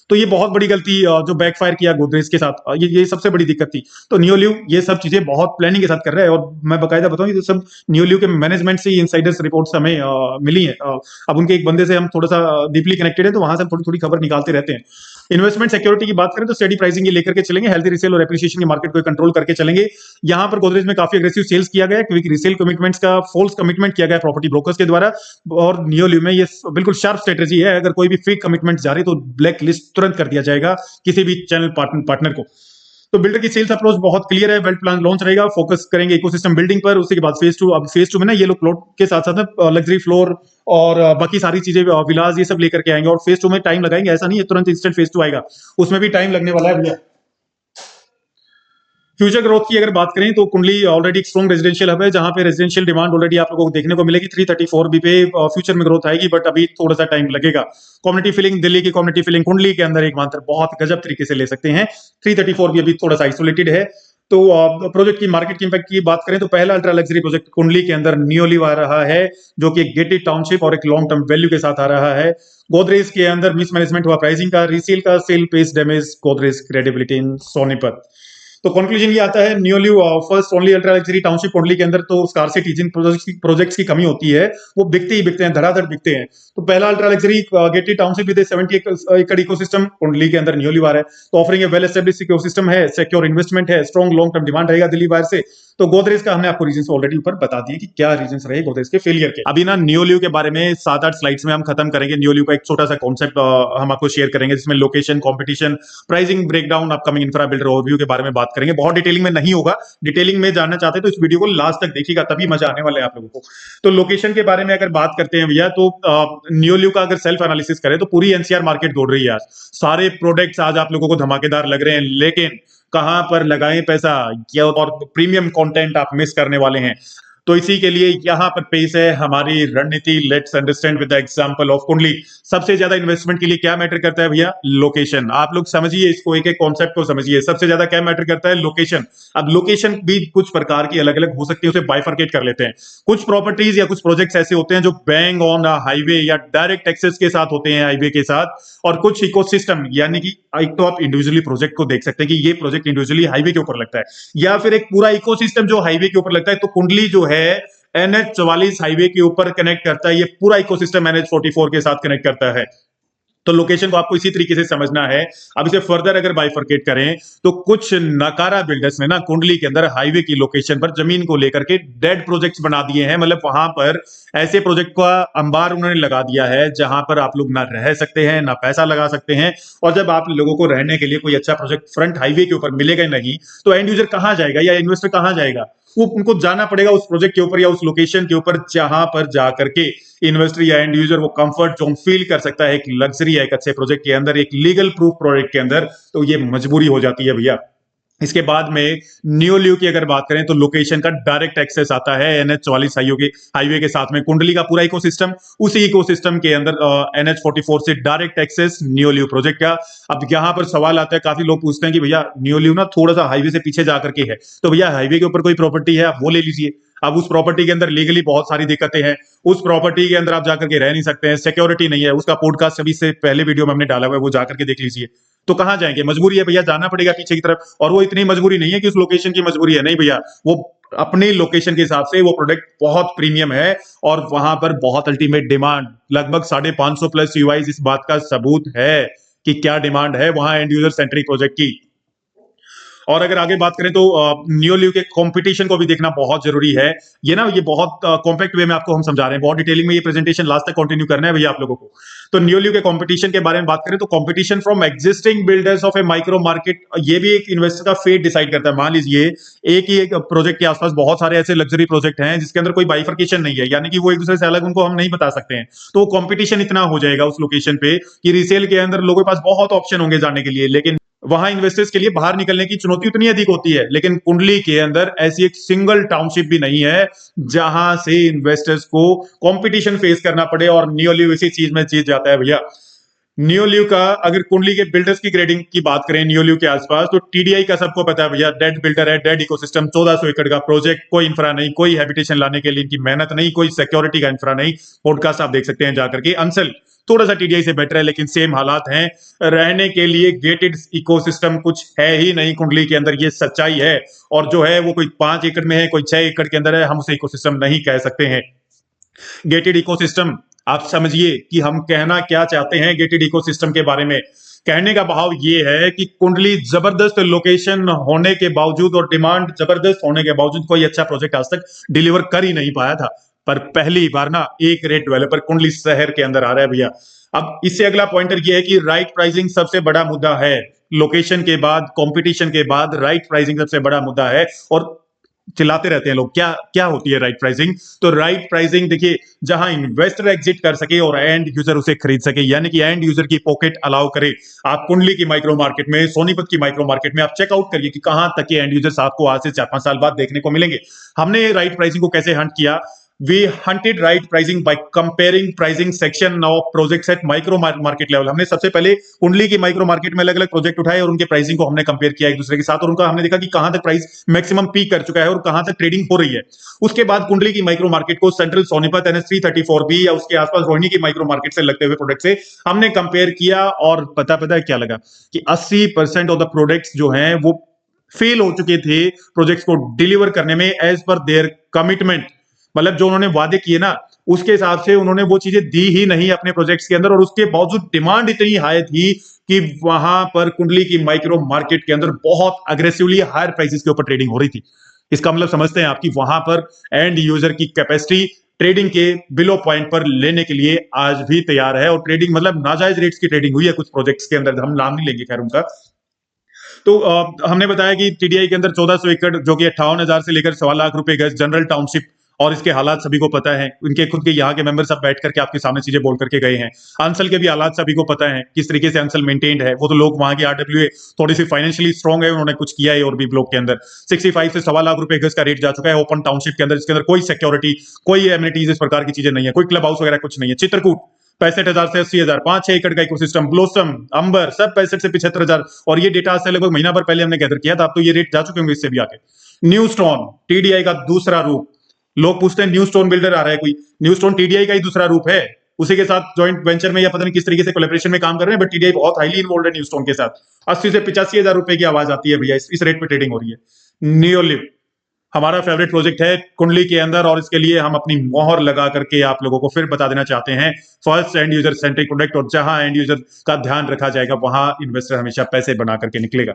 तो ये बहुत बड़ी गलती जो बैकफायर किया गोदरेज के साथ, ये सबसे बड़ी दिक्कत थी। तो नियोलिव ये सब चीजें बहुत प्लानिंग के साथ कर रहा है, और मैं बकायदा बताऊं ये सब नियोलिव के मैनेजमेंट से इनसाइडर्स रिपोर्ट्स हमें मिली है। अब उनके एक बंदे से हम थोड़ा सा डीपली कनेक्टेड है, तो वहां से हम थोड़ी थोड़ी खबर निकालते रहते हैं। इन्वेस्टमेंट सिक्योरिटी की बात करें तो स्टेडी प्राइसिंग ये लेकर के चलेंगे, हेल्दी रीसेल और एप्रिसिएशन की मार्केट को कंट्रोल करके चलेंगे। यहां पर गोदरेज में काफी अग्रेसिव सेल्स किया गया, क्योंकि रीसेल कमिटमेंट्स का फॉल्स कमिटमेंट किया गया प्रॉपर्टी ब्रोकर्स के द्वारा, और नियोलिव में ये बिल्कुल शार्प स्ट्रेटेजी है। अगर कोई भी फेक कमिटमेंट जा रही तो ब्लैक लिस्ट तुरंत कर दिया जाएगा किसी भी चैनल पार्टनर को। तो बिल्डर की सेल्स अप्रोच बहुत क्लियर है, वेल प्लान लॉन्च रहेगा, फोकस करेंगे इकोसिस्टम बिल्डिंग पर। उसके बाद फेज 2, अब फेज 2 में ना ये लोग प्लॉट के साथ साथ में लग्जरी फ्लोर और बाकी सारी चीजें विलास ये सब लेकर के आएंगे, और फेज 2 में टाइम लगाएंगे, ऐसा नहीं है तुरंत इंस्टेंट फेज 2 आएगा, उसमें भी टाइम लगने वाला है भैया। फ्यूचर ग्रोथ की अगर बात करें तो कुंडली ऑलरेडी एक स्ट्रॉन्ग रेजिडेंशियल हब है, जहां पे रेजिडेंशियल डिमांड ऑलरेडी आप लोगों को देखने को मिलेगी। 334 बी पे फ्यूचर में ग्रोथ आएगी, बट अभी थोड़ा सा टाइम लगेगा। कम्युनिटी फीलिंग, दिल्ली की कम्युनिटी फीलिंग कुंडली के अंदर एक मात्र बहुत गजब तरीके से ले सकते हैं। 334 भी अभी थोड़ा सा आइसोलेटेड है। तो प्रोजेक्ट की मार्केट की इंपैक्ट की बात करें तो पहला अल्ट्रा लग्जरी प्रोजेक्ट कुंडली के अंदर नियोलिव आ रहा है, जो कि एक गेटेड टाउनशिप और एक लॉन्ग टर्म वैल्यू के साथ आ रहा है। गोदरेज के अंदर मिसमैनेजमेंट हुआ प्राइसिंग का, रीसेल का, sale pace damage Godrej credibility in Sonipat. तो कंक्लूजन ये आता है, Neoliv first only ultra luxury township Kundli के अंदर तो स्कार्सिटी जिन प्रोजेक्ट्स की कमी होती है वो बिकते ही बिकते हैं, धड़ाधड़ बिकते हैं। तो पहला ultra luxury gated township with 70 एकड़ इकोसिस्टम कुंडली के अंदर नियोलिव आ रहा है, तो ऑफरिंग ए वेल एस्टेब्लिश्ड इकोसिस्टम है, सिक्योर इन्वेस्टमेंट है, स्ट्रॉन्ग लॉन्ग टर्म डिमांड रहेगा दिल्ली बाहर से। तो गोदरेज का हमने आपको रीजंस ऑलरेडी ऊपर बता दिए कि क्या रीजंस रहे गोदरेज के फेलियर के। अभी ना नियोलिव के बारे में 7-8 स्लाइड्स में हम खत्म करेंगे। नियोलिव का एक छोटा सा कॉन्सेप्ट हम आपको शेयर करेंगे, जिसमें location, competition, pricing breakdown, upcoming infra builder overview के बारे में बात करेंगे। बहुत डिटेलिंग में नहीं होगा, डिटेलिंग में जानना चाहते हैं तो इस वीडियो को लास्ट तक देखिएगा, तभी मजा आने वाला है आप लोगों को। तो लोकेशन के बारे में अगर बात करते हैं भैया, तो नियोलिव का अगर सेल्फ एनालिसिस करें तो पूरी एनसीआर मार्केट दौड़ रही है आज। सारे प्रोडक्ट्स आज आप लोगों को धमाकेदार लग रहे हैं, लेकिन कहां पर लगाएं पैसा, क्या और प्रीमियम कंटेंट आप मिस करने वाले हैं। तो इसी के लिए यहां पर पेश है हमारी रणनीति। Let's understand with the example of कुंडली। सबसे ज्यादा इन्वेस्टमेंट के लिए क्या मैटर करता है भैया? लोकेशन। आप लोग समझिए इसको, एक एक कॉन्सेप्ट को समझिए। सबसे ज्यादा क्या मैटर करता है? लोकेशन। अब लोकेशन भी कुछ प्रकार की अलग अलग हो सकती है, उसे बाइफरकेट कर लेते हैं। कुछ प्रॉपर्टीज या कुछ प्रोजेक्ट्स ऐसे होते हैं जो बैंग ऑन हाईवे या डायरेक्ट एक्सेस के साथ होते हैं हाईवे के साथ, और कुछ इकोसिस्टम, यानी कि एक तो आप इंडिविजुअली प्रोजेक्ट को देख सकते हैं कि ये प्रोजेक्ट इंडिविजुअली हाईवे के ऊपर लगता है, या फिर एक पूरा इकोसिस्टम जो हाईवे के ऊपर लगता है। तो कुंडली जो है NH44 हाईवे के ऊपर कनेक्ट करता है, ये पूरा इकोसिस्टम NH44 के साथ कनेक्ट करता है। तो लोकेशन को आपको इसी तरीके से समझना है। अब इसे फर्दर अगर बाइफरकेट करें तो कुछ नकारा बिल्डर्स ने ना कुंडली के अंदर हाईवे की लोकेशन पर जमीन को लेकर के डेड प्रोजेक्ट्स बना दिए हैं। मतलब वहां पर ऐसे प्रोजेक्ट का अंबार उन्होंने लगा दिया है जहां पर आप लोग ना रह सकते हैं ना पैसा लगा सकते हैं। और जब आप लोगों को रहने के लिए कोई अच्छा प्रोजेक्ट फ्रंट हाईवे के ऊपर मिलेगा नहीं, तो एंड यूजर कहां जाएगा या इन्वेस्टर कहां जाएगा? वो उनको जाना पड़ेगा उस प्रोजेक्ट के ऊपर या उस लोकेशन के ऊपर जहां पर जाकर के इन्वेस्टर या एंड यूजर वो कंफर्ट जोन फील कर सकता है, एक लग्जरी है एक अच्छे प्रोजेक्ट के अंदर, एक लीगल प्रूफ प्रोजेक्ट के अंदर। तो ये मजबूरी हो जाती है भैया। इसके बाद में नियोलिव की अगर बात करें तो लोकेशन का डायरेक्ट एक्सेस आता है NH44 हाईवे के साथ में। कुंडली का पूरा इकोसिस्टम, उसी इकोसिस्टम के अंदर NH44 से डायरेक्ट एक्सेस नियोलिव प्रोजेक्ट का। अब यहां पर सवाल आता है, काफी लोग पूछते हैं कि भैया नियोलिव ना थोड़ा सा हाईवे से पीछे जाकर के है, तो भैया हाईवे के ऊपर कोई प्रॉपर्टी है आप वो ले लीजिए। अब उस प्रॉपर्टी के अंदर लीगली बहुत सारी दिक्कतें हैं, उस प्रॉपर्टी के अंदर आप जाकर के रह नहीं सकते हैं, सिक्योरिटी नहीं है। उसका पॉडकास्ट अभी से पहले वीडियो में हमने डाला हुआ है, वो जाकर के देख लीजिए। तो कहां जाएंगे? मजबूरी है भैया, जाना पड़ेगा पीछे की तरफ। और वो इतनी मजबूरी नहीं है कि उस लोकेशन की मजबूरी है, नहीं भैया, वो अपनी लोकेशन के हिसाब से वो प्रोडक्ट बहुत प्रीमियम है और वहां पर बहुत अल्टीमेट डिमांड, लगभग 550 प्लस यूआईज इस बात का सबूत है कि क्या डिमांड है वहां एंड यूजर सेंट्रिक प्रोजेक्ट की। और अगर आगे बात करें तो नियोलिव के कंपटीशन को भी देखना बहुत जरूरी है। ये बहुत कॉम्पैक्ट वे में आपको हम समझा रहे हैं, बहुत डिटेलिंग में ये प्रेजेंटेशन लास्ट तक कंटिन्यू करना है भैया आप लोगों को। तो नियोलिव के कंपटीशन के बारे में बात करें तो competition from existing builders of A micro market, ये भी एक इन्वेस्टर का फेट डिसाइड करता है। मान लीजिए एक ही एक प्रोजेक्ट के आसपास बहुत सारे ऐसे लग्जरी प्रोजेक्ट हैं जिसके अंदर कोई बाइफर्केशन नहीं है, यानी कि वो एक दूसरे से अलग उनको हम नहीं बता सकते हैं, तो कंपटीशन इतना हो जाएगा उस लोकेशन पे कि रीसेल के अंदर लोगों के पास बहुत ऑप्शन होंगे जाने के लिए, लेकिन वहां इन्वेस्टर्स के लिए बाहर निकलने की चुनौती उतनी अधिक होती है। लेकिन कुंडली के अंदर ऐसी एक सिंगल टाउनशिप भी नहीं है जहां से इन्वेस्टर्स को कंपटीशन फेस करना पड़े, और नियोलिव इसी चीज में जीत जाता है भैया। नियोलिव का अगर कुंडली के बिल्डर्स की ग्रेडिंग की बात करें नियोलिव के आसपास, तो टीडीआई का सबको पता है भैया, डेड बिल्डर है, डेड इकोसिस्टम, 1400 एकड़ का प्रोजेक्ट, कोई इंफ्रा नहीं, कोई हैबिटेशन लाने के लिए इनकी मेहनत नहीं, कोई सिक्योरिटी का इंफ्रा नहीं। पॉडकास्ट आप देख सकते हैं जाकर के। अंसल थोड़ा सा टीडीआई से बेटर है लेकिन सेम हालात हैं, रहने के लिए गेटेड इकोसिस्टम कुछ है ही नहीं कुंडली के अंदर, ये सच्चाई है। और जो है वो कोई 5 एकड़ में है, कोई 6 एकड़ के अंदर है, हम उसे इकोसिस्टम नहीं कह सकते हैं। गेटेड इकोसिस्टम, आप समझिए कि हम कहना क्या चाहते हैं गेटेड इकोसिस्टम के बारे में। कहने का भाव ये है कि कुंडली जबरदस्त लोकेशन होने के बावजूद और डिमांड जबरदस्त होने के बावजूद कोई अच्छा प्रोजेक्ट आज तक डिलीवर कर ही नहीं पाया था, पर पहली बार ना एक रेट डेवलपर कुंडली शहर के अंदर आ रहा है भैया। अब इससे अगला पॉइंटर ये है कि राइट प्राइसिंग सबसे बड़ा मुद्दा है, लोकेशन के बाद, कंपटीशन के बाद राइट प्राइसिंग सबसे बड़ा मुद्दा है। और चिल्लाते रहते हैं लोग, क्या क्या होती है राइट प्राइसिंग? तो राइट प्राइसिंग देखिए, जहां इन्वेस्टर एग्जिट कर सके और एंड यूजर उसे खरीद सके, यानी कि एंड यूजर की पॉकेट अलाउ करे। आप कुंडली की माइक्रो मार्केट में, सोनीपत की माइक्रो मार्केट में आप चेकआउट करिए कि कहां तक के एंड यूजर्स आपको आज से 4-5 साल बाद देखने को मिलेंगे। हमने राइट प्राइसिंग को कैसे हंट किया? We hunted right pricing by comparing pricing section of projects at micro market level। हमने सबसे पहले कुंडली की माइक्रो मार्केट में अलग अलग प्रोजेक्ट उठाए और उनके प्राइसिंग को हमने कंपेयर किया एक दूसरे के साथ, और उनका हमने देखा कि कहां तक प्राइस मैक्सिमम पीक कर चुका है और कहां तक ट्रेडिंग हो रही है। उसके बाद कुंडली की माइक्रो मार्केट को सेंट्रल सोनीपत NH 334B या उसके आसपास रोहिणी की माइक्रो मार्केट से लगते हुए प्रोडक्ट से हमने कंपेयर किया, और पता है क्या लगा कि 80% ऑफ द प्रोडक्ट्स जो हैं वो फेल हो चुके थे प्रोजेक्ट्स को डिलीवर करने में एज पर देयर कमिटमेंट। मतलब जो उन्होंने वादे किए ना, उसके हिसाब से उन्होंने वो चीजें दी ही नहीं अपने प्रोजेक्ट्स के अंदर, और उसके बावजूद डिमांड इतनी हाई थी कि वहां पर कुंडली की माइक्रो मार्केट के अंदर बहुत अग्रेसिवली हायर प्राइसेस के ऊपर ट्रेडिंग हो रही थी। इसका मतलब समझते हैं आपकी वहां पर एंड यूजर की कैपेसिटी ट्रेडिंग के बिलो पॉइंट पर लेने के लिए आज भी तैयार है, और ट्रेडिंग मतलब नाजायज रेट्स की ट्रेडिंग हुई है कुछ प्रोजेक्ट्स के अंदर, हम नाम नहीं लेंगे खैर उनका। तो हमने बताया कि टीडीआई के अंदर 1400 एकड़ जो कि 58,000 से लेकर 1.25 लाख रुपए गज जनरल टाउनशिप, और इसके हालात सभी को पता है, उनके खुद के यहाँ के मेंबर सब बैठ करके आपके सामने चीजें बोल करके गए हैं। अंसल के भी हालात सभी को पता है, किस तरीके से अंसल मेंटेन्ड है। वो तो लोग वहां की आरडब्ल्यूए थोड़ी सी फाइनेंशियली स्ट्रॉन्ग है, उन्होंने कुछ किया है। और बी ब्लॉक के अंदर 65 से 1.25 लाख रुपए गज का रेट जा चुका है ओपन टाउनशिप के अंदर, जिसके अंदर कोई सिक्योरिटी, कोई एमिनिटीज इस प्रकार की चीजें नहीं है, कोई क्लब हाउस वगैरह कुछ नहीं है। चित्रकूट 65,000 से 80,000, 5-6 एकड़ का इकोसिस्टम, ब्लोसम, अंबर सब 65 से 75,000, और ये डेटा से लगभग महीना भर पहले हमने गैदर किया था। अब तो ये रेट जा चुके होंगे इससे भी आगे। न्यू स्टोन टीडीआई का दूसरा रूप, लोग पूछते हैं न्यू स्टोन बिल्डर आ रहा है कोई, न्यू स्टोन टीडीआई का ही दूसरा रूप है, उसी के साथ जॉइंट वेंचर में या पता नहीं किस तरीके से कोलैबोरेशन में काम कर रहे हैं, बट टीडीआई बहुत हाईली इन्वॉल्व है न्यू स्टोन के साथ। 80 से 85,000 रुपए की आवाज आती है भैया, इस रेट पे ट्रेडिंग हो रही है। नियोलिव हमारा फेवरेट प्रोजेक्ट है कुंडली के अंदर, और इसके लिए हम अपनी मोहर लगा करके आप लोगों को फिर बता देना चाहते हैं, first end user centric product, और जहां एंड यूजर का ध्यान रखा जाएगा वहां इन्वेस्टर हमेशा पैसे बना करके निकलेगा।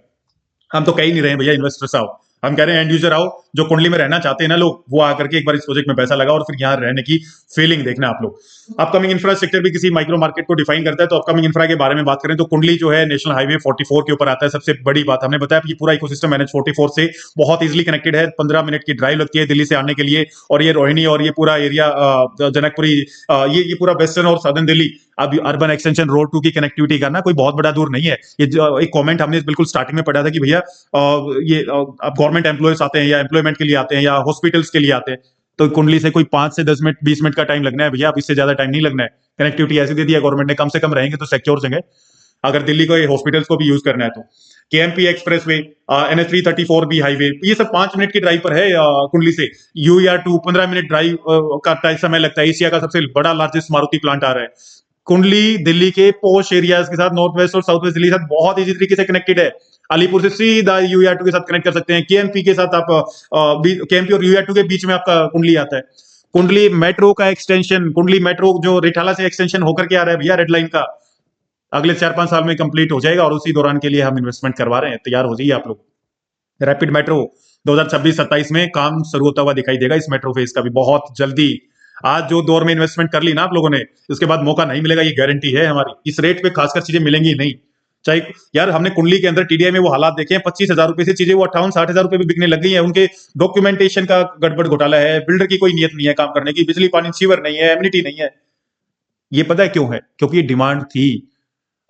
हम तो कह ही नहीं रहे हैं भैया इन्वेस्टर्स आओ, हम कह रहे हैं एंड यूजर आओ, जो कुंडली में रहना चाहते हैं ना लोग, वो आकर के एक बार इस प्रोजेक्ट में पैसा लगाओ और फिर यहाँ रहने की फीलिंग देखना आप लोग। अपकमिंग इंफ्रास्ट्रक्चर भी किसी माइक्रो मार्केट को डिफाइन करता है, तो अपकमिंग इंफ्रा के बारे में बात करें तो कुंडली जो है नेशनल हाईवे 44 के ऊपर आता है। सबसे बड़ी बात हमने बताया कि पूरा इकोसिस्टम NH 44 से बहुत इजीली कनेक्टेड है, 15 मिनट की ड्राइव लगती है दिल्ली से आने के लिए, और ये रोहिणी और ये पूरा एरिया जनकपुरी, ये पूरा वेस्टर्न और सदर्न दिल्ली, अब अर्बन एक्सटेंशन रोड 2 की कनेक्टिविटी करना कोई बहुत बड़ा दूर नहीं है। ये एक कमेंट हमने बिल्कुल स्टार्टिंग में पढ़ा था कि भैया ये अब गवर्नमेंट एम्प्लॉयज आते हैं या एम्प्लॉयमेंट के लिए आते हैं या हॉस्पिटल्स के लिए आते हैं, तो कुंडली से कोई 5 से 10 मिनट 20 मिनट का टाइम लगना है भैया, अब इससे ज्यादा टाइम नहीं लगना है। कनेक्टिविटी ऐसी दे दिया गवर्नमेंट ने, कम से कम रहेंगे तो सिक्योर जगह, अगर दिल्ली को हॉस्पिटल्स को भी यूज करना है तो। KMP express way, NH 334B highway, ये सब 5 मिनट की ड्राइव पर है कुंडली से। UER 2 15 मिनट ड्राइव का समय लगता है। एशिया का सबसे बड़ा लार्जेस्ट मारुति प्लांट आ रहा है कुंडली दिल्ली के पोश एरियाज के साथ, नॉर्थ वेस्ट और साउथ वेस्ट दिल्ली के साथ बहुत इजी तरीके से कनेक्टेड है। अलीपुर से सीधा यूआर2 के साथ कनेक्ट कर सकते हैं। केएमपी के साथ आप केएमपी और यूआर2 के बीच में आपका कुंडली आता है। कुंडली मेट्रो का एक्सटेंशन, कुंडली मेट्रो जो रिठाला से एक्सटेंशन होकर के आ रहा है भैया रेड लाइन का, अगले 4-5 साल में कंप्लीट हो जाएगा और उसी दौरान के लिए हम इन्वेस्टमेंट करवा रहे हैं। तैयार हो जाइए आप लोग। रैपिड मेट्रो 2026-27 में काम शुरू होता हुआ दिखाई देगा इस मेट्रो फेज का भी बहुत जल्दी। आज जो दौर में इन्वेस्टमेंट कर ली ना आप लोगों ने, उसके बाद मौका नहीं मिलेगा, ये गारंटी है हमारी। इस रेट पे खासकर चीजें मिलेंगी नहीं। चाहे यार हमने कुंडली के अंदर टीडीआई में वो हालात देखे हैं, 25,000 रुपए से चीजें वो 58-60,000 रुपए भी बिकने लग गई है। उनके डॉक्यूमेंटेशन का गड़बड़ घोटाला है, बिल्डर की कोई नियत नहीं है काम करने की, बिजली पानी सीवर नहीं है, एमिनिटी नहीं है। ये पता है क्यों है? क्योंकि ये डिमांड थी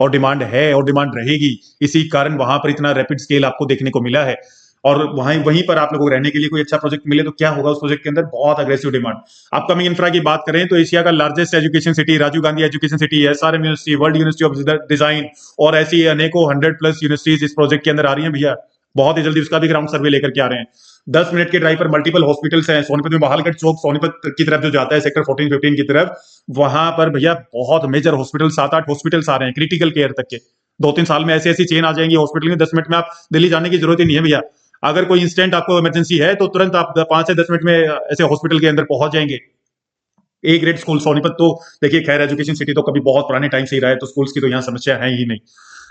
और डिमांड है और डिमांड रहेगी। इसी कारण वहां पर इतना रैपिड स्केल आपको देखने को मिला है। और वहीं पर आप लोगों को रहने के लिए कोई अच्छा प्रोजेक्ट मिले तो क्या होगा उस प्रोजेक्ट के अंदर? बहुत अग्रेसिव डिमांड। अपकमिंग इंफ्रा की बात करें तो एशिया का largest education city, Rajiv Gandhi education city, SRM university, world university of design और ऐसी अनेकों 100+ यूनिवर्सिटीज इस प्रोजेक्ट के अंदर आ रही हैं भैया। बहुत ही जल्दी उसका भी ग्राउंड सर्वे लेकर के आ रहे हैं। 10 मिनट के ड्राइव पर मल्टीपल हॉस्पिटल्स हैं। सोनीपत में बहालगढ़ चौक, सोनीपत की तरफ जो जाता है सेक्टर 14-15 की तरफ, वहां पर भैया बहुत मेजर हॉस्पिटल, 7-8 हॉस्पिटल्स आ रहे हैं क्रिटिकल केयर तक के। 2-3 साल में ऐसी ऐसी चेन आ जाएंगी हॉस्पिटल में, 10 मिनट में आप दिल्ली जाने की जरूरत ही नहीं है भैया। अगर कोई इंस्टेंट आपको इमरजेंसी है तो तुरंत आप 5 से 10 मिनट में ऐसे हॉस्पिटल के अंदर पहुंच जाएंगे। ए ग्रेड स्कूल सोनीपत तो देखिए, खैर एजुकेशन सिटी तो कभी बहुत पुराने टाइम से ही रहा है, तो स्कूल्स की तो यहाँ समस्या है ही नहीं।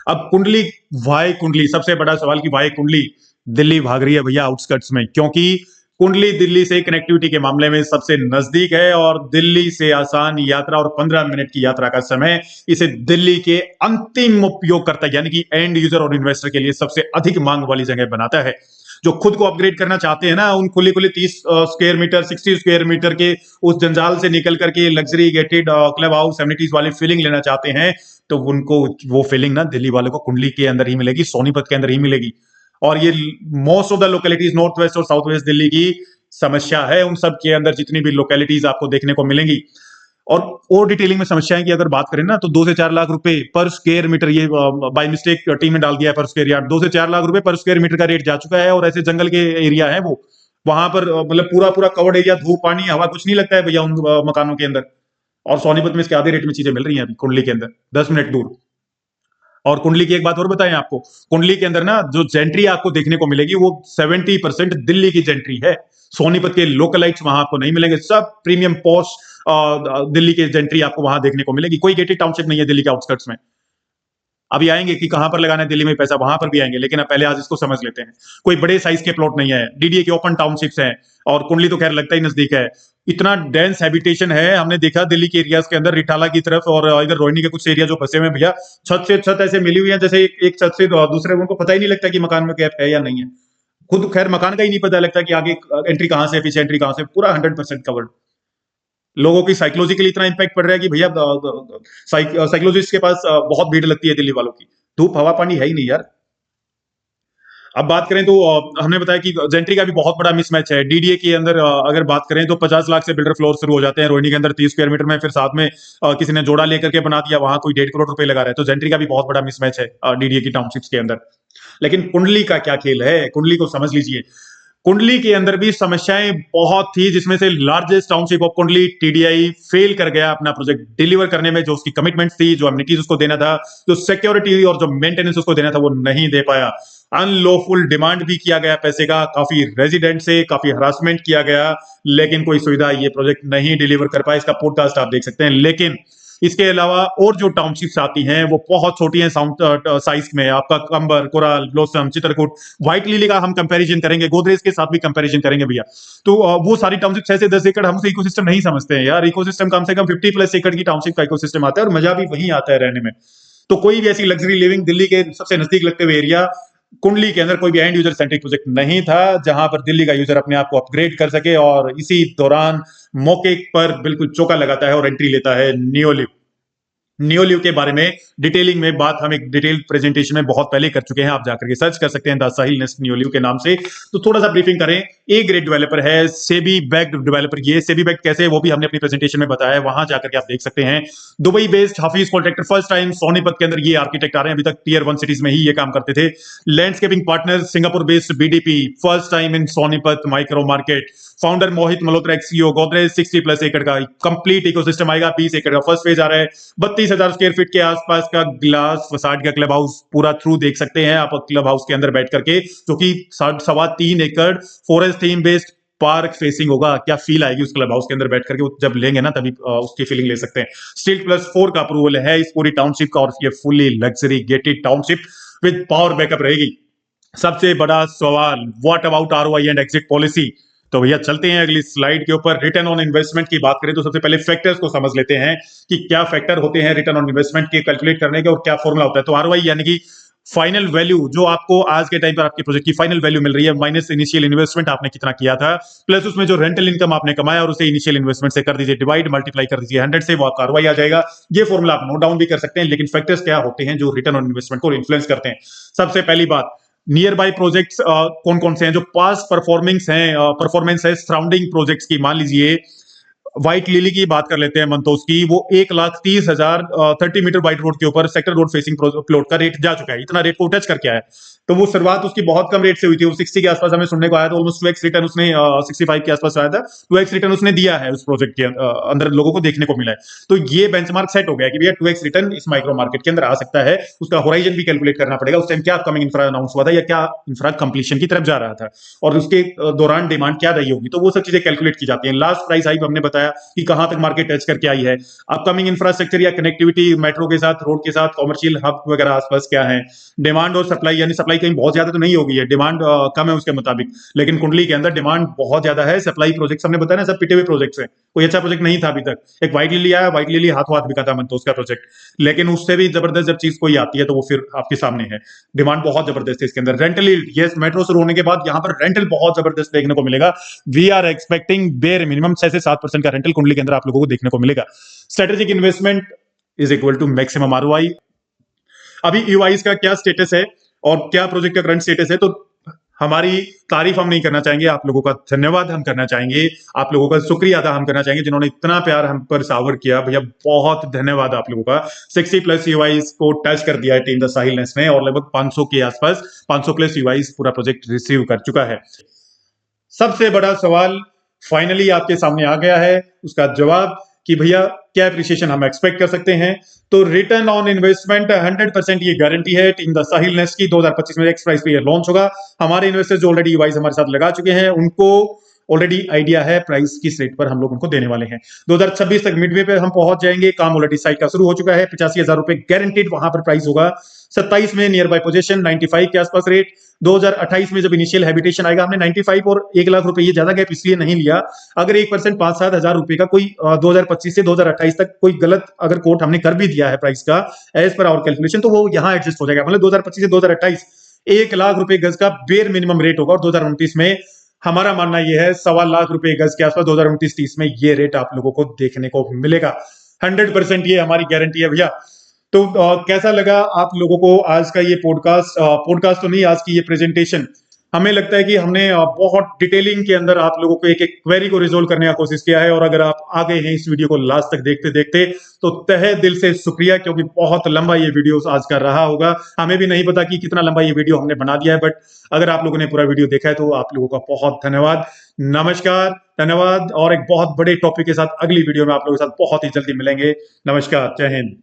अब कुंडली, वाई कुंडली, सबसे बड़ा सवाल कि वाई कुंडली दिल्ली भाग रही है भैया आउटस्कर्ट्स में, क्योंकि कुंडली दिल्ली से कनेक्टिविटी के मामले में सबसे नजदीक है और दिल्ली से आसान यात्रा और 15 मिनट की यात्रा का समय इसे दिल्ली के अंतिम उपयोगकर्ता यानी कि एंड यूजर और इन्वेस्टर के लिए सबसे अधिक मांग वाली जगह बनाता है। जो खुद को अपग्रेड करना चाहते हैं ना, उन खुली खुली 30 स्क्वायर मीटर, 60 स्क्वायर मीटर के उस जंजाल से निकल करके luxury gated club house amenities वाली फीलिंग लेना चाहते हैं, तो उनको वो फीलिंग ना दिल्ली वालों को कुंडली के अंदर ही मिलेगी, सोनीपत के अंदर ही मिलेगी। और ये most of the localities north west और साउथ वेस्ट दिल्ली की समस्या है। उन सब के अंदर जितनी भी लोकेलिटीज आपको देखने को मिलेंगी और डिटेलिंग में समस्या है कि अगर बात करें ना तो 2 से 4 लाख रुपए पर स्क्वायर मीटर, ये बाय मिस्टेक टीम में डाल दिया है पर स्क्वायर यार्ड, 2 से 4 लाख रुपए पर स्क्वायर मीटर का रेट जा चुका है। और ऐसे जंगल के एरिया है वो, वहां पर मतलब पूरा पूरा कवर्ड एरिया, धूप पानी हवा कुछ नहीं लगता है भैया उन मकानों के अंदर। और सोनीपत में इसके आधे रेट में चीजें मिल रही हैं अभी कुंडली के अंदर, 10 मिनट दूर। और कुंडली की एक बात और बताएं आपको, कुंडली के अंदर ना जो जेंट्री आपको देखने को मिलेगी वो 70% दिल्ली की जेंट्री है। सोनीपत के लोकलाइट्स वहां आपको नहीं मिलेंगे, सब प्रीमियम पॉश दिल्ली के जेंट्री आपको वहां देखने को मिलेगी। कोई गेटेड टाउनशिप नहीं है दिल्ली के आउटस्कर्ट्स में। अभी आएंगे कि कहां पर लगाना है दिल्ली में पैसा, वहां पर भी आएंगे, लेकिन अब पहले आज इसको समझ लेते हैं। कोई बड़े साइज के प्लॉट नहीं है, डीडीए के ओपन टाउनशिप्स हैं और कुंडली तो खैर लगता ही नजदीक है। इतना डेंस हैबिटेशन है, हमने देखा दिल्ली के एरियाज के अंदर, रिठाला की तरफ और इधर रोहिणी के कुछ एरिया जो फंसे हुए हैं भैया, छत से छत ऐसे मिली हुई है जैसे एक छत से दूसरे, उनको पता ही नहीं लगता कि मकान में गैप है या नहीं है। खुद खैर मकान का ही नहीं पता लगता कि आगे एंट्री कहां से, पीछे एंट्री कहां से, पूरा 100% कवर्ड। लोगों की साइकोलॉजिकली इतना इंपैक्ट पड़ रहा है कि भैया साइकोलॉजिस्ट के पास बहुत भीड़ लगती है दिल्ली वालों की। धूप हवा पानी है ही नहीं यार। अब बात करें तो हमने बताया कि जेंट्री का भी बहुत बड़ा मिसमैच है। डीडीए के अंदर अगर बात करें तो 50 लाख से बिल्डर फ्लोर शुरू हो जाते हैं, रोहिणी के अंदर 30 स्क्वायर मीटर में, फिर साथ में किसी ने जोड़ा लेकर के बना दिया, वहां कोई 1.5 करोड़ रुपए लगा रहा है। तो जेंट्री का भी बहुत बड़ा मिसमैच है डीडीए की टाउनशिप्स के अंदर। लेकिन कुंडली का क्या खेल है, कुंडली को समझ लीजिए। कुंडली के अंदर भी समस्याएं बहुत थी, जिसमें से लार्जेस्ट टाउनशिप ऑफ कुंडली टीडीआई फेल कर गया अपना प्रोजेक्ट डिलीवर करने में। जो उसकी कमिटमेंट्स थी, जो एमिनिटीज उसको देना था, जो सिक्योरिटी और जो मेंटेनेंस उसको देना था, वो नहीं दे पाया। अनलॉफुल डिमांड भी किया गया पैसे का, काफी रेजिडेंट से काफी हरासमेंट किया गया, लेकिन कोई सुविधा ये प्रोजेक्ट नहीं डिलीवर कर पाया। इसका पॉडकास्ट आप देख सकते हैं। लेकिन इसके अलावा और जो टाउनशिप्स आती हैं वो बहुत छोटी हैं साइज में। आपका कंबर, coral, blossom, Chitrakoot, white lily का हम कंपैरिजन करेंगे, गोदरेज के साथ भी कंपैरिजन करेंगे भैया, तो वो सारी टाउनशिप 6 से 10 एकड़ हम उसे इकोसिस्टम नहीं समझते हैं यार। इकोसिस्टम कम से कम 50+ एकड़ की टाउनशिप का इकोसिस्टम आता है और मजा भी वही आता है रहने में। तो कोई भी ऐसी लग्जरी लिविंग दिल्ली के सबसे नजदीक लगते हुए एरिया कुंडली के अंदर कोई भी एंड यूजर सेंट्रिक प्रोजेक्ट नहीं था, जहां पर दिल्ली का यूजर अपने आप को अपग्रेड कर सके। और इसी दौरान मौके पर बिल्कुल चौका लगाता है और एंट्री लेता है नियोलिव। नियोलिव के बारे में डिटेलिंग में बात हम एक डिटेल प्रेजेंटेशन में बहुत पहले कर चुके हैं, आप जाकर के सर्च कर सकते हैं द साहिल नेस्ट नियोलिव के नाम से। तो थोड़ा सा ब्रीफिंग करें। ए ग्रेड डेवलपर है, सेबी बैक्ड डेवलपर। ये सेबी बैक्ड कैसे है वो भी हमने अपनी प्रेजेंटेशन में बताया है, वहां जाकर के आप देख सकते हैं। दुबई बेस्ड हाफिज कॉन्ट्रैक्टर, फर्स्ट टाइम सोनीपत के अंदर ये आर्किटेक्ट आ रहे हैं। अभी तक टीयर 1 सिटीज में ही ये काम करते थे। Landscaping partner, Singapore based BDP, first time in Sonipat micro market. Founder मोहित मल्होत्रा, एक्सीओ, गोदरेज, 60+ एकड़ का कंप्लीट इकोसिस्टम आएगा। 20 एकड़ का फर्स्ट फेज आ रहा है, 32 35,000 स्क्वायर फीट के आसपास का ग्लास फसाड का क्लब हाउस पूरा थ्रू देख सकते हैं आप क्लब हाउस के अंदर बैठ करके, जो कि 3.25 एकड़ forest theme based park facing होगा। क्या फील आएगी उस क्लब हाउस के अंदर बैठ करके, वो जब लेंगे ना तभी उसकी फीलिंग ले सकते हैं। स्टील+4 का अप्रूवल है इस पूरी टाउनशिप का, और ये fully luxury gated township with power backup रहेगी। सबसे बड़ा सवाल, what about ROI and exit policy. तो भैया चलते हैं अगली स्लाइड के ऊपर। रिटर्न ऑन इन्वेस्टमेंट की बात करें तो सबसे पहले फैक्टर्स को समझ लेते हैं कि क्या फैक्टर होते हैं रिटर्न ऑन इन्वेस्टमेंट के कैलकुलेट करने के, और क्या फॉर्मूला होता है। तो आरओआई यानी कि फाइनल वैल्यू, जो आपको आज के टाइम पर आपके प्रोजेक्ट की फाइनल वैल्यू मिल रही है, माइनस इनिशियल इन्वेस्टमेंट आपने कितना किया था, प्लस उसमें जो रेंटल इनकम आपने कमाया और उसे इनिशियल इन्वेस्टमेंट से कर दीजिए डिवाइड, मल्टीप्लाई कर दीजिए 100 से, वो आपका आरओआई आ जाएगा। ये फॉर्मूला आप नोट डाउन भी कर सकते हैं। लेकिन फैक्टर्स क्या होते हैं जो रिटर्न ऑन इन्वेस्टमेंट को इन्फ्लुएंस करते हैं। सबसे पहली बात, नियर बाय प्रोजेक्ट्स कौन कौन से हैं जो पास्ट परफॉर्मेंस है सराउंडिंग प्रोजेक्ट्स की। मान लीजिए व्हाइट लिली की बात कर लेते हैं मंतोस की, वो 1,30,000 30 मीटर व्हाइट रोड के ऊपर सेक्टर रोड फेसिंग प्लॉट का रेट जा चुका है, इतना रेट को टच करके आया है। तो वो शुरुआत उसकी बहुत कम रेट से हुई थी, वो 60 के आसपास हमें सुनने को आया था, ऑलमोस्ट 2x रिटर्न उसने 65 के आसपास आया था, 2x रिटर्न उसने दिया है उस प्रोजेक्ट के अंदर, लोगों को देखने को मिला है। तो ये बेंचमार्क सेट हो गया कि भैया 2x रिटर्न इस माइक्रो मार्केट के अंदर आ सकता है। उसका होराइजन भी कैलकुलेट करना पड़ेगा, उस टाइम क्या अपकमिंग इंफ्रा अनाउंस हुआ था या क्या इंफ्रा कंप्लीशन की तरफ जा रहा था, और उसके दौरान डिमांड क्या रही होगी, तो वो सब चीजें कैलकुलेट की जाती है। लास्ट प्राइस हाइक हमने बताया कि कहां तक मार्केट टच करके आई है, अपकमिंग इंफ्रास्ट्रक्चर या कनेक्टिविटी मेट्रो के साथ, रोड के साथ, कॉमर्शियल हब वगैरह आसपास क्या है, डिमांड और सप्लाई, यानी सप्लाई कहीं बहुत ज्यादा तो नहीं होगी है, डिमांड कम है उसके मुताबिक, लेकिन कुंडली के अंदर डिमांड बहुत ज्यादा है। सप्लाई प्रोजेक्ट हमने बताया ना सब पिटे हुए प्रोजेक्ट्स हैं, कोई अच्छा प्रोजेक्ट नहीं था अभी तक। एक व्हाइट लिली आया, व्हाइट लिली हाथों हाथ बिका था मंतोस का प्रोजेक्ट, लेकिन उससे भी जबरदस्त जब चीज कोई आती है तो वो फिर आपके सामने है। डिमांड बहुत जबरदस्त है इसके अंदर। रेंटल यील्ड, ये मेट्रो शुरू होने के बाद यहाँ पर रेंटल बहुत जबरदस्त देखने को मिलेगा। वी आर एक्सपेक्टिंग बेर मिनिमम 6 से 7% का रेंटल कुंडली के अंदर आप लोगों को देखने को मिलेगा। Strategic investment is equal to maximum ROI. अभी ईवाईज का क्या स्टेटस है और क्या प्रोजेक्ट का करंट स्टेटस है, तो हमारी तारीफ हम नहीं करना चाहेंगे, आप लोगों का धन्यवाद हम करना चाहेंगे, आप लोगों का शुक्रिया अदा हम करना चाहेंगे जिन्होंने इतना प्यार हम पर सावर किया। भैया बहुत धन्यवाद आप लोगों का। 60+ यूआईज को टच कर दिया है टीम द साहिलनेस ने, और लगभग 500 के आसपास 500+ यूआईज पूरा प्रोजेक्ट रिसीव कर चुका है। सबसे बड़ा सवाल फाइनली आपके सामने आ गया है, उसका जवाब कि भैया क्या एप्रिसिएशन हम एक्सपेक्ट कर सकते हैं। तो रिटर्न ऑन इन्वेस्टमेंट 100% ये गारंटी है टीम द साहिलनेस की। 2025 में एक्स प्राइस पे ये लॉन्च होगा। हमारे इन्वेस्टर्स जो ऑलरेडी ईवाईज हमारे साथ लगा चुके हैं, उनको ऑलरेडी आइडिया है प्राइस किस रेट पर हम लोग उनको देने वाले हैं। 2026 तक मिडवे पे हम पहुंच जाएंगे, काम ऑलरेडी साइट का शुरू हो चुका है। 85,000 रुपए गारंटेड वहां पर प्राइस होगा। 27 में नियर बाय पोजीशन 95 के आसपास रेट। 2028 में जब इनिशियल हैबिटेशन आएगा, हमने 95 और 1 लाख रुपए ये ज्यादा गैप इसलिए नहीं लिया, अगर 1% 5-7 हजार रुपए का कोई 2025 से 2028 तक कोई गलत अगर कोट हमने कर भी दिया है प्राइस का एज पर आवर कैलकुलेशन, तो वो यहां एडजस्ट हो जाएगा। मतलब 2025 से 2028 1 लाख रुपए गज का बेर मिनिमम रेट होगा, और 2029 में हमारा मानना यह है 1.25 लाख रुपए गज के आसपास 2029-30 में ये रेट आप लोगों को देखने को मिलेगा। 100% ये हमारी गारंटी है भैया। तो कैसा लगा आप लोगों को आज का ये पॉडकास्ट तो नहीं, आज की ये प्रेजेंटेशन। हमें लगता है कि हमने बहुत डिटेलिंग के अंदर आप लोगों को एक एक क्वेरी को रिजोल्व करने का कोशिश किया है। और अगर आप आ गए हैं इस वीडियो को लास्ट तक देखते देखते, तो तहे दिल से शुक्रिया, क्योंकि बहुत लंबा ये वीडियो आज का रहा होगा। हमें भी नहीं पता कि कितना लंबा ये वीडियो हमने बना दिया है, बट अगर आप लोगों ने पूरा वीडियो देखा है तो आप लोगों का बहुत धन्यवाद। नमस्कार, धन्यवाद। और एक बहुत बड़े टॉपिक के साथ अगली वीडियो में आप लोगों के साथ बहुत ही जल्दी मिलेंगे। नमस्कार, जय हिंद।